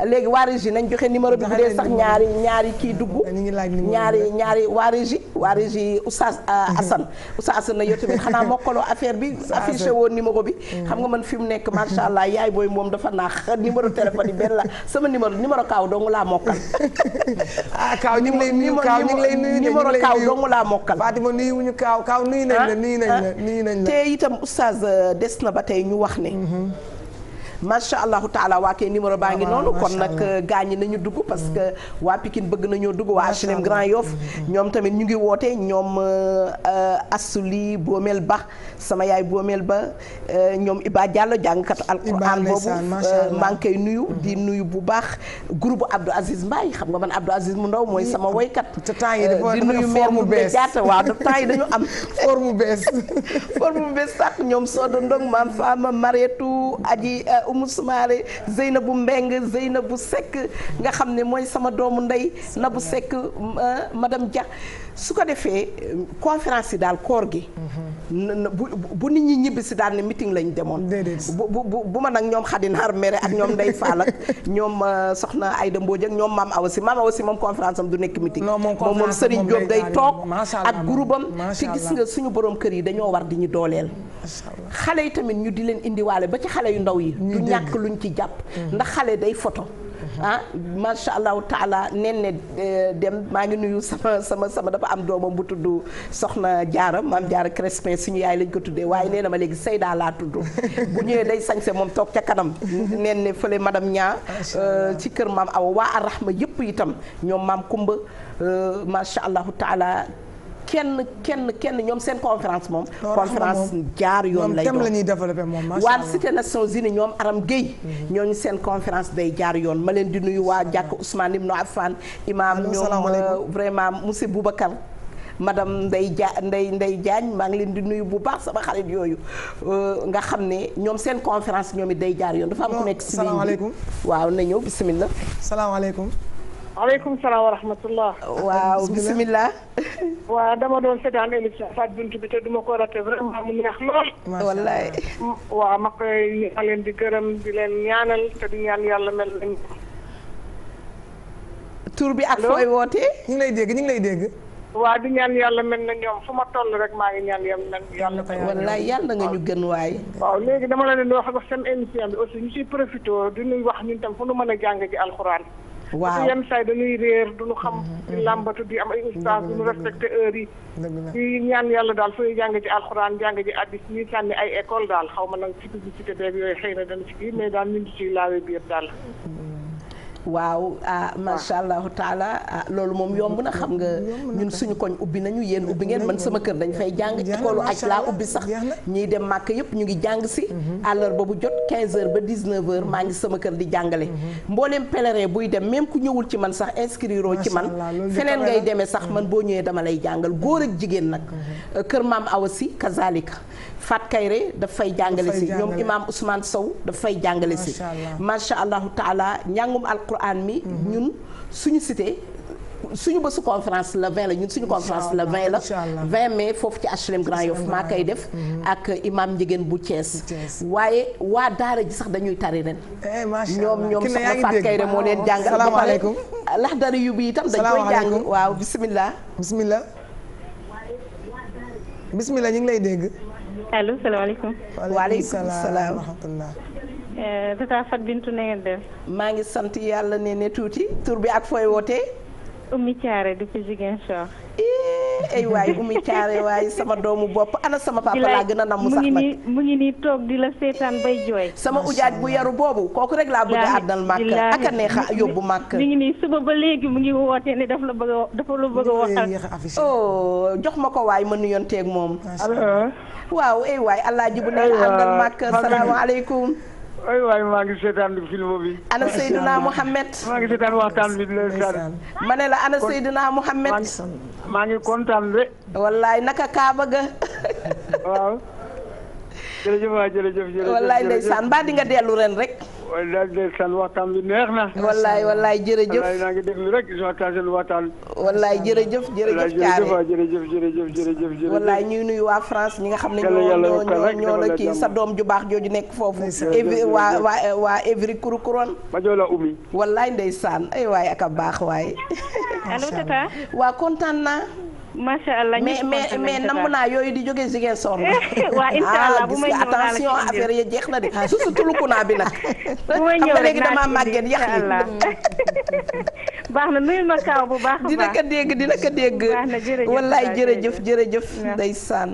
léegi waa régie nañ joxe numéro bi bu dee sax ñaari kii dugg ñaari waa régie Oustaz Assane na yow tamit xanaa mokkaloo affaire bi affiché woon numéro bi xam nga man fi mu nekk macha allah yaay booy moom dafa naax numéro téléphone yi benn la sama numéro kaaw dong laa mokkal kaaw ñu ngi lay nuyu numéro kaaw dong laa mokkal Fatima nuyu wuñu kaaw nuyu nañ la nii nañ la te itam oustaz des na ba tey ñu wax ne macha allahu taala waa kay numéro baa ngi noonu kon nag gaañi nañu dugg parce que waa Pikine bëgg nañoo dugg waa HLM Grand Yoff ñoom tamit ñu ngi woote ñoom Assouli Boomel Ba sama yaay Boomel Ba ñoom Iba Diallo jàngkat alquran boobu maa ngi koy nuyu di nuyu bu baax groupe Abdou Aziz Mbaye xam nga man Abdou Aziz mu ndaw mooy sama woykat di nuyu forme bees jaata waaw de temps yi dañu am forme bees sax ñoom Sodo Ndong Maam Fama Marietou Aji Oumou Soumaré Zeynabou Mbeng Zeynabou Seck nga xam ne mooy sama doomu ndey Nabou Seck madame Dia su ko defee conférence yi daal koor gi bu nit ñi ñibbi si daal ne meeting lañ demoon bu ma nag ñoom Xadinaar mere ak ñoom Ndey Fall ak ñoom soxna Ayda Mbodj ak ñoom Maam Awa Si moom conférence am du nekk meeting moom Serigne Diop day toog ak groupe am te gis nga suñu borom kër yi dañoo war di ñu dooleel xale yi tamit ñu di leen indiwaale ba ci xale yu ndaw yi du ñàkk luñ ci jàpp ndax xale day photo macha allahu taala nen dem maa ngi nuyu sama dafa am doomam bu tudd soxna Jaara maam Jaara Crespin suñu yaay lañ ko tuddee waaye nee na ma léegi Seyda laa tudd bu ñëwee day sañse moom toog ca kanam nen ne fële madame Ñaa ci kër maam Awa waa Arrahma yëpp itam ñoom maam Kumba macha allahu taala kenn ñoom seen conférence moom conférence jaar yoon lay doon la ñuy développé moom waa Cité Nations Unies ñoom Aram Gueye ñooñu seen conférence day jaar yoon ma leen di nuyu waa jàkk Ousmane Ibn Affan imam ñoom vraiment monsieur Boubacar madame Ndey Diagne maa ngi leen di nuyu bu baax sama xarit yooyu nga xam ne ñoom seen conférence ñoom it day jaar yoon dafa am ku nekk si ligne bi waaw na ñëw bismillah salaamaaleykum waaleykum salaam wa rahmatullah. waaw bisimilah. waaw dama doon seetaan émission Fatou Bintou bi te duma ko raté vraiment mu neex lool. wallaay. waaw ma leen di gërëm di leen ñaanal te di ñaan yàlla mel nañ ko. tur bi ak fooy wootee. ñu ngi lay dégg. waaw di ñaan yàlla mel na ñoom fu ma toll rek maa ngi ñaan yàlla. wallaay yàlla nga ñu gën waay. waaw léegi dama la leen di wax seen émission bi aussi ñu ciy profité di ñuy wax ñun tam fu nu mën a jàng ji alxuraan. waaw yenn saa yi dañuy réer duñu xam di làmbatu di am ay ustaas duñu respecté heure yi di ñaan yàlla daal suñuy jàng ci alxuraan jàng ci addis ñuy sànni ay école daal xaw ma nag ci publicité beeg yooyu xëy na dana ci kii mais daal ñu ngi ciy laawee biir daal waaw macha allahu taala loolu moom yomb na xam nga ñun suñu koñ ubbi nañu yéen ubbi ngeen man sama kër dañ fay jàng école aj laa ubbi sax ñiy dem màkk yëpp ñu ngi jàng si àllarba boobu jot 15h ba 19h maa ngi sama kër di jàngale mbooleem pèlerin buy dem même ku ñëwul ci man sax inscrire ci man feneen ngay demee sax man boo ñëwee dama lay jàngal góor ak jigéen nag kër maam Awa si kazalika Fat Kayre daf fay jàngale si ñoom imaam Ousmane Sow daf fay jàngale si macha allahu taala njàngum alquran mi ñun suñu cité suñu bésu conférence la 20 la ñun suñu conférence la 20 la 20 mai foofu ci HLM Grand Yoff maa koy def ak imam Njigéen bu Thiès waaye waa daara ji sax dañuy tari ren ñoom soxna Fat Kayre moo leen jàngal ba pare laxdari yu bi itam dañ koy jàng waaw bismillah bismillah ñu ngi lay dégg allo salaamaaleykum. waaleykum salaam wa rahmatullah. tata Fat Bintou na ngeen def. maa ngi sant yàlla ne tuuti tur bi ak fooy wootee. Oumy Thiaré depuis Ziguinchor. ay waay Oumy Thiaré waay sama doomu bopp ana sama papa laa gën a namm sax nag mu ngi nii toog di la seetaan bay jooy. sama ujaaj bu yaru boobu kooku rek laa bëgg a àddal màkk ak a neex a yóbbu màkk. mi ngi nii suba ba léegi mu ngi woote ne dafa la bëgg a waxal. oh jox ma ko waay ma nuyonteeg moom. waaw ay waay Alaaji bu neex a àndal màkk salaamaaleykum. ay waay maa ngi seetaan film bi. ana Seydina Mohamed. maa ngi seetaan waxtaan bi di leen seetaan. ma ne la ana Seydina Mohamed. maa ngi kontaan de. wallaay naka Kaaba ga. waaw. jërëjëf waay jërëjëf. wallaay ndeysaan mbaa di nga dellu ren rek. wallaay ndeysaan waxtaan bi neex na. wallaay jërëjëf. wallaay naa ngi déglu rek waxtaan seen waxtaan. wallaay jërëjëf Thiaré jërëjëf. wallaay ñuy nuyu waa France ñi nga xam ne ñoo la kii sa doom ju baax jooju nekk foofu. waa Évry Kouroukourone. ma jox la Oumy. wallaay ndeysaan ay waay ak a baax waay. allo tata. waa kontaan naa. macha allah mais namm naa yooyu di jógee Ziguinchor na. waa incha allah bu may ñëw attention affaire yi jeex na de surtout tulukunaa bi nag. bu may ñëw rek léegi damaa màgget yax yi. baax na nuyu ma kaaw bu baax a baax dina ko dégg. baax na jërëjëf wallaay jërëjëf ndeysaan.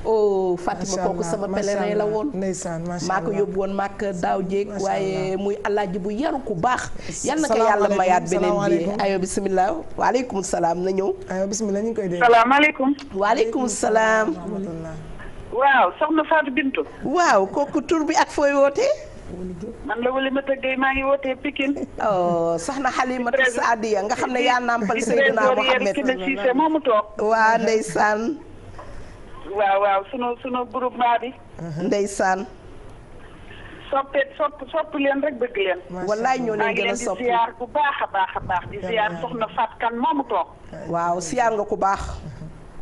oh Fatima kooku sama pèlerin la woon. ndeysaan maa ko yóbbu woon màkk daaw jéeg waaye muy alaaji bu yaru ku baax. yal na ko yàlla mayaat beneen bi ayo bismillah waaleykum salaam na ñëw. ayo bismillah ñu ngi koy dégg. salaamaaleykum. waaleykum salaam. waaw soxna Fatou Bintou. waaw kooku tur bi ak fooy wootee. man la Walimata Gueye maa ngi wootee Pikine. oh soxna Halimatu Saadiya nga xam ne yaa nampal Seydina Mohamed. Cissé moomu toog. waa ndeysaan. waaw sunu groupement bi. ndeysaan. sopp leen rek bëgg leen. wallaay ñoo leen gën a sopp di ziar bu baax a baax di ziar soxna Fatou Kane moomu toog. waaw siyaar nga ku baax.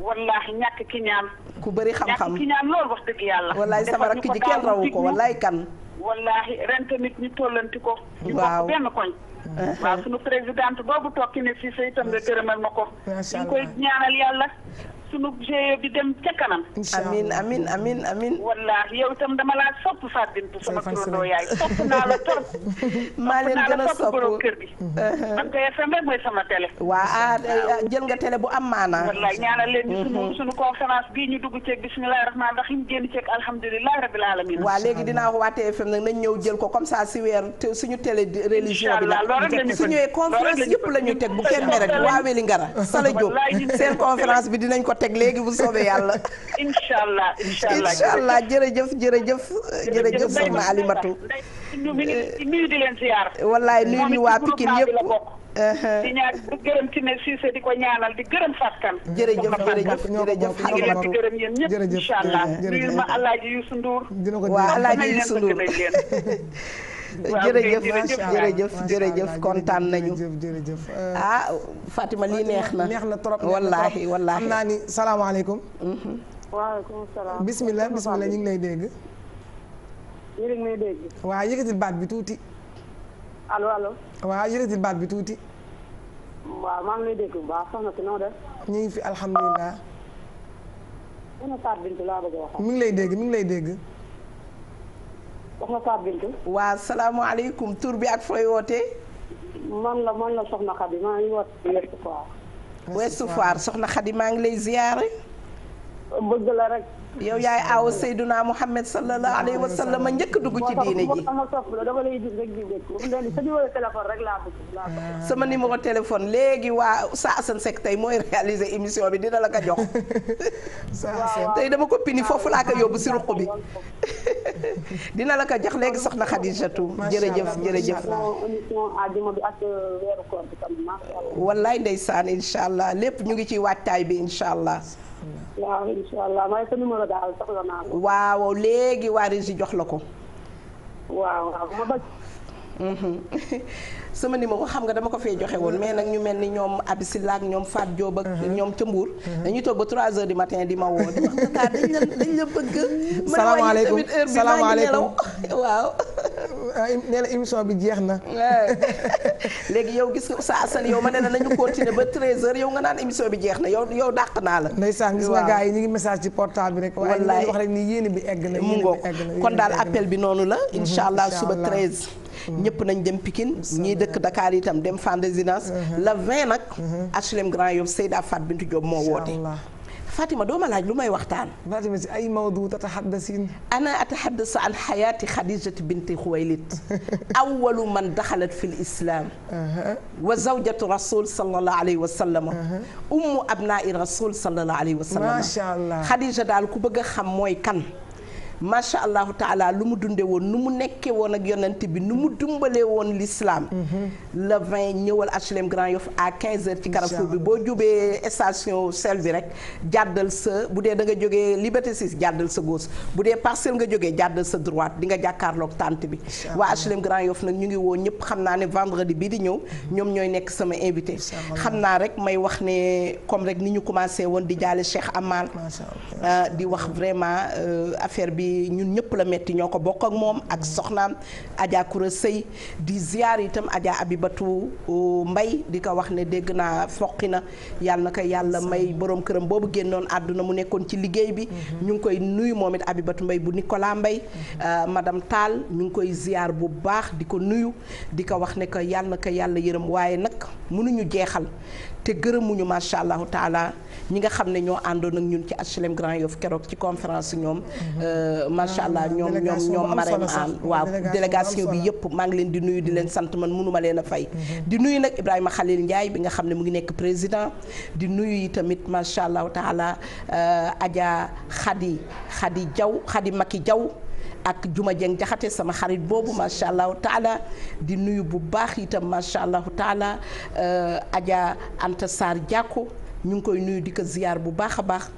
wallaahi ñàkk ki ñaan. ku bëri xam-xam ñàkk ki ñaan loolu wax dëgg yàlla. wallaay sama rakk ji kenn rawu ko wallaay kan. wallaahi ren tamit ñu tollanti ko. ñu waaw bokk benn koñ. waaw sunu présidente boobu toog ki ne fii sa itam nga gërëmal ma ko. ñu koy ñaanal yàlla. sunu GIE bi dem ca kanam. amiin. wallaahi yow itam dama laa sopp Fatou Bintou sama turandoo yaay sopp naa la trop. maa leen gën a sopp borom kër gi. man koy FM rek mooy sama télé. waa jël nga télé bu am maanaa. wallaahi ñaanal leen ñu sunu conférence bii ñu dugg ceeg bismillahi rahmaani rahim génn ceeg alhamdulilahi rabil alamin. waa léegi dinaa wax waa TFM nag nañ ñëw jël ko comme ça si weer suñu télé religion bi nag su ñëwee conférence yëpp la ñuy teg bu kenn mere waa Wélingara Sala Diop seen conférence bi dinañ ko teg léegi bu soobee yàlla. incha allah jërëjëf soxna Alimatu. nuyu di leen ziar. wallaay nuyu ñu waa Pikine yëpp. di ñaan di gërëm ci ne Cissé di ko ñaanal di gërëm Fatou Kane. jërëjëf maa ngi leen di gërëm yéen ñëpp incha allah. nuyu ma Alaaji Youssou Ndour. waa Alaaji Youssou Ndour. jërëjëf kontaan nañu. ah Fatima lii neex na trop wallaahi xam naa ni salaamaaleykum. waaleykum salaam. bismillah ñu ngi lay dégg. yéen a ngi may dégg. waa yëkkatil baat bi tuuti. allo. waa yëkkatil baat bi tuuti. waaw maa ngi lay dégg bu baax soxna si noo def. ñu ngi fi alhamdulilah. soxna Fatou Bintou laa bëgg a wax. mi ngi lay dégg. soxna Fatou Bintou. waa salaamualeykum tur bi ak fooy wootee. man la soxna Khady maa ngi woote Ouest Foire. Ouest Foire soxna Khady maa ngi lay ziyaare. bëgg la rek. yow yaay aaw Seyduna Muhammad sallallahu alayhi wa sallam njëkk dugg ci diine ji. dama lay gis rek di dégg sa numéro téléphone rek laa bëgg. sama numéro téléphone léegi waa Oustaz Assane Seck tey mooy réaliser émission bi dina la ko jox. tey dama ko pini foofu laa ko yóbbu si ruq bi. dina la ko jox léegi soxna Khadijatou. jërëjëf jërëjëf. émission àjjuma bi ak weeru koor bi tamit macha allah. wallaay ndeysaan incha allah lépp ñu ngi ci waajtaay bi incha allah. waaw incha allah may sa numéro daal soxla naa ko. waaw léegi waa Régie jox la ko. waaw ma bëgg. sama numéro xam nga dama ko fee joxe woon mais nag ñu mel ni ñoom Abisila ak ñoom Fat Diop ak ñoom ca Mbour. dañuy toog ba 3h du matin di ma woo di wax dañ la bëgg. salaamaaleykum salaamaaleykum waaw. nee na émission bi jeex na. léegi yow gis nga Oustaz Assane yow ma ne la nañu continuer ba 13h yow nga naan émission bi jeex na yow dàq naa la. ndeysaan gis nga gars yi ñu ngi message ci portable bi rek. wallaay waaye wax rek ni yéene bi egg na. mu ngoog kon daal appel bi noonu la. incha allah suba 13. ñëpp nañ dem Pikine ñii dëkk Dakar itam dem Fann Résidence la 20 nag HLM Grand Yoff Seyda Fat Bintou Diop moo woote Fatima doo ma laaj lu may waxtaan. Fatima si ay mawdu tatahaddasin. ana atahaddasu an xayaati Xadijati binti Xuwaylid. awwalu man daxalat fi l-islaam. wa zawjatu rasul sallallahu alayhi wa sallam. ummu abnaa'i rasul sallallahu alayhi wa sallam. macha allah Xadija daal ku bëgg a xam mooy kan. macha allahu taala lu mu dunde woon nu mu nekkee woon ak yonent bi nu mu dumbalee woon l'islam. le 20 ñëwal HLM Grand Yoff à 15h ci Carrefour bi boo jubee station sel bi rek jàddal sa bu dee da nga jógee Liberté 6 jàddal sa gauche bu dee Parcelles nga jógee jàddal sa droite di nga jàkkaarloog tànt bi. waa HLM Grand Yoff nag ñu ngi woo ñëpp xam naa ne vendredi bii di ñëw ñoom ñooy nekk sama invité. xam naa rek may wax ne comme rek ni ñu commencé woon di jaale Cheikh Amal. di wax vraiment affaire bi. ñun ñëpp la metti ñoo ko bokk ak moom ak soxnaam Adja Koura Sëy di ziar itam Adja Abibatu Mbay di ko wax ne dégg naa foqi na yàlla na ko yàlla may borom këram boobu génnoon àdduna mu nekkoon ci liggéey bi ñu ngi koy nuyu moom it Abibatu Mbay bu Nicolas Mbay madame Tall ñu ngi koy ziar bu baax di ko nuyu di ko wax ne que yàlla na ko yàlla yërëm waaye nag mënuñu jeexal te gërëmuñu macha allahu taala ñi nga xam ne ñoo àndoon ak ñun ci HLM Grand Yoff keroog ci conférence ñoom macha allah ñoom Marème Anne waaw délégation bi yëpp maa ngi leen di nuyu di leen sant man mënuma leen a fay di nuyu nag Ibrahima Khalil Ndiaye bi nga xam ne mu ngi nekk président di nuyu yi tamit macha allahu taala Adja Khady Diaw Khady Maki Diaw ak Juma Jeng Jaxate sama xarit boobu macha allahu taala di nuyu bu baax itam macha allahu taala Adja Anta Sarr Diako ñu ngi koy nuyu di ko ziyaar bu baax a baax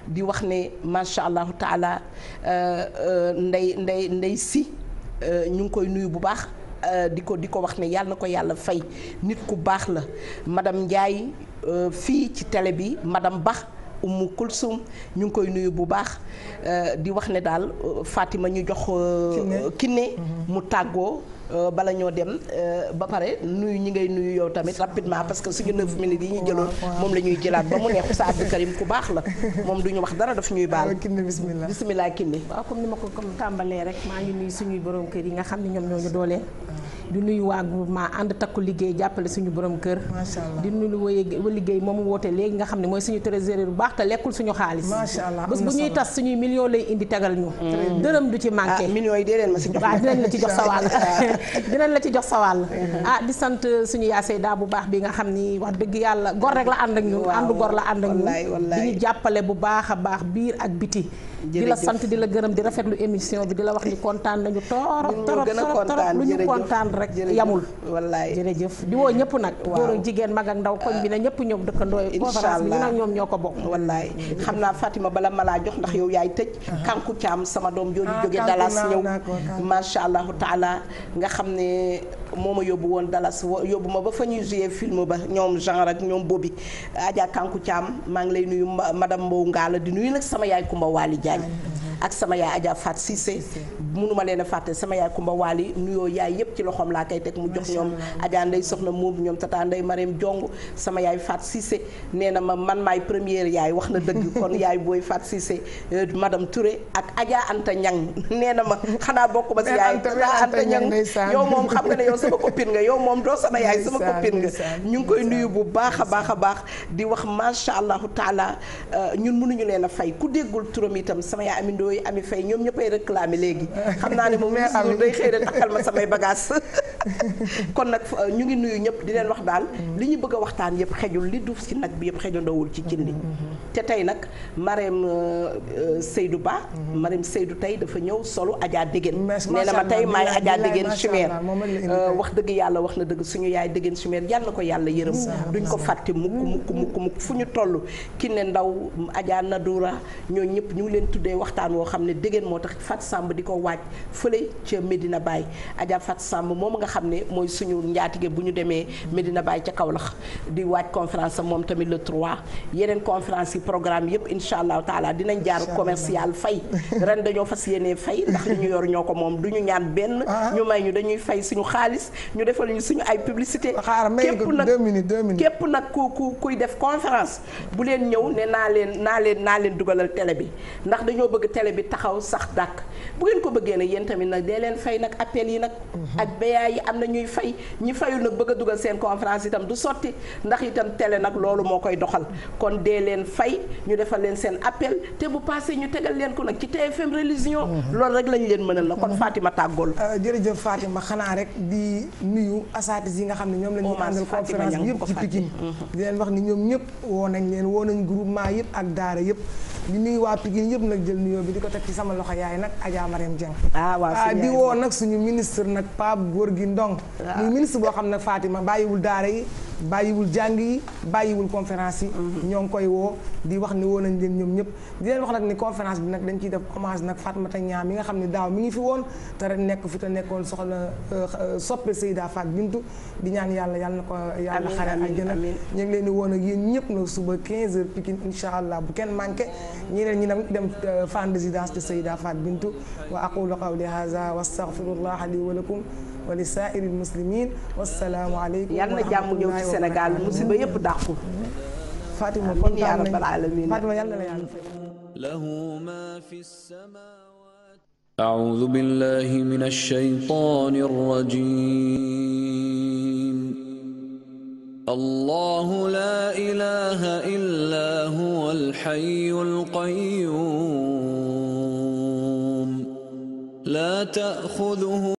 di wax ne macha allahu taala ndey si ñu ngi koy nuyu bu baax di ko wax ne yàlla na ko yàlla fay nit ku baax la madame Ndiaye fii ci télé bi madame Ba Umu Kulsum ñu ngi koy nuyu bu baax di wax ne daal Fatima ñu jox Kiné mu tàggoo bala ñoo dem ba pare nuyu ñi ngay nuyu yow tamit rapidement parce que suñu 9 minutes yi ñu jëloon moom la ñuy jëlaat ba mu neex Oustaz Abdou Karim ku baax la moom du ñu wax dara daf ñuy baal. Kiné bismillah Kiné. waaw comme ni ma ko comme tàmbalee rek maa ngi nuyu suñuy borom kër yi nga xam ne ñoom ñoo ñu dooleel. di nuyu waa groupement ànd takku liggéey jàppale suñu borom kër. macha allah di nuyu wa liggéey moom woote léegi nga xam ne mooy suñu trésorier bu baax te lekkul suñu xaalis. macha allah bés bu ñuy tas suñuy millions lay indi tegal ñu. dërëm du ci manqué. millions yi dee leen ma si jox. waaw dinañ la ci jox sa wàll dinañ la ci jox sa wàll. di sant suñu yaa Seyda bu baax bi nga xam ni wax dëgg yàlla gor rek la ànd ak ñun. àndu gor la ànd ak ñun. di ñu jàppale bu baax a baax biir ak biti. di la sant di la gërëm di rafetlu émission bi di la wax ni kontaan nañu torop lu ñu kontaan rek yamul wallaay jërëjëf di woo ñëpp nag góor ak jigéen mag ak ndaw koñ bi ne ñëpp ñëw dëkkandoo conférence bi ñu nag ñoom ñoo ko bokk wallaay xam naa Fatima bala ma laa jox ndax yow yaay tëj kanku caam sama doom jooju jóge Dallas ñëw macha allahu taala nga xam ne moo ma yóbbu woon Dallas yóbbu ma ba fa ñuy jouer film ba ñoom genre ak ñoom boobi Adja kanku caam maa ngi lay nuyu madame Mbow Ngala di nuyu nag sama yaay Kumba Wali ak sama yaay Adja Fat Cissé mënuma leen a fàtte sama yaay Kumba Waali nuyoo yaay yëpp ci loxoom laa koy teg mu jox ñoom Adja Ndey soxna moom ñoom tata Ndey Mariam Jong sama yaay Fat Cissé nee na ma man maay première yaay wax na dëgg kon yaay booy Fat Cissé madame Touré ak Adja Anta Ñang nee na ma xanaa bokk ma si yaay Anta Ñang yow moom xam nga ne yow sama copine nga yow moom doo sama yaay sama copine nga ñu ngi koy nuyu bu baax a baax a baax di wax masha allahu taala ñun mënuñu leen a fay ku déggul turam itam sama yaay Ami Ndooy Ami Fay ñoom ñëppay réclamé léegi xam naa ne moom toujours day xëy na takkal ma samay bagage kon nag ñu ngi nuyu ñëpp di leen wax daal li ñu bëgg a waxtaan yëpp xejul li duuf si nag bi yëpp xejandowul ci cin li te tey nag Marème Seydou Ba Marème Seydou tey dafa ñëw solu Adja Dégène nee na ma tey maay Adja Dégène chimère wax dëgg yàlla wax na dëgg suñu yaay Dégène chimère yàlla na ko yàlla yërëm duñ ko fàtte mukk fu ñu toll ki ne ndaw Adja Nadoura ñooñu ñëpp ñu ngi leen tuddee waxtaan woo xam ne Dégène moo tax Fat Samb di ko waaj fële ca Medina Baye Adja Fat Samb moom nga xam ne mooy suñu njaatige bu ñu demee Medina Baye ca Kaolack di waaj conférence moom tamit le 3 yeneen conférence yi programme yëpp incha allahu taala dinañ jaar commercial fay ren dañoo fas yéenee fay ndax li ñu yor ñoo ko moom du ñu ñaan benn ñu may ñu dañuy fay suñu xaalis ñu defal ñu suñu ay publicité képp nag kuy def conférence bu leen ñëw ne naa leen dugalal télé bi ndax dañoo bëgg télé bi taxaw sax dàkk bu ngeen ko bëggee nag yéen tamit nag dee leen fay nag appel yi nag ak béyaay yi am na ñuy fay ñi fayul nag bëgg a dugal seen conférence itam du sotti ndax itam télé nag loolu moo koy doxal kon dee leen fay ñu defal leen seen appel te bu passé ñu tegal leen ko nag ci TFM religion loolu rek lañ leen mënal la kon Fatima tàggool jërëjëf Fatima xanaa rek di nuyu asaatis yi nga xam ne ñoom la ñuy àndal conférence bi yëpp ci Pikine di leen wax ni ñoom ñëpp woo nañ groupement yëpp ak daara yëpp di nuyu waa Pikine yëpp nag jël nuyoo bi di ko teg ci sama loxo yaay nag Adja Mariam Dieng di woo nag suñu ministre nag Pape Gorgui Ndong muy ministre boo xam ne Fatima bàyyiwul daara yi bàyyiwul jàng yi bàyyiwul conférence yi ñoo ngi koy woo di wax ni woo nañ leen ñoom ñëpp di leen wax nag ni conférence bi nag dañ ciy def hommage nag Fatmata Ñaam mi nga xam ne daaw mi ngi fi woon te ren nekk fi te nekkoon soxna soppe Seyda Fat Bintou di ñaan yàlla na ko yàlla xare àjjana ñu ngi leen di woon ak yéen ñëpp nag suba 15h Pikine insha allah bu kenn manqué ñeneen ñi nag dem fan résidence de Seyda Fat Bintou wa aqulu qawli hadha wa astaghfirullah li wa lakum wa li saa'iril muslimin wassalaamu aleykum yàlla na jàmm ñëw ci Sénégal musiba yëpp dàqu Fatima kontaan nañu Fatima yàlla na la yàlla fay lahu ma fi samawat a'udhu billahi minash shaytanir rajim الله لا إله إلا هو الحي القيوم لا تأخذه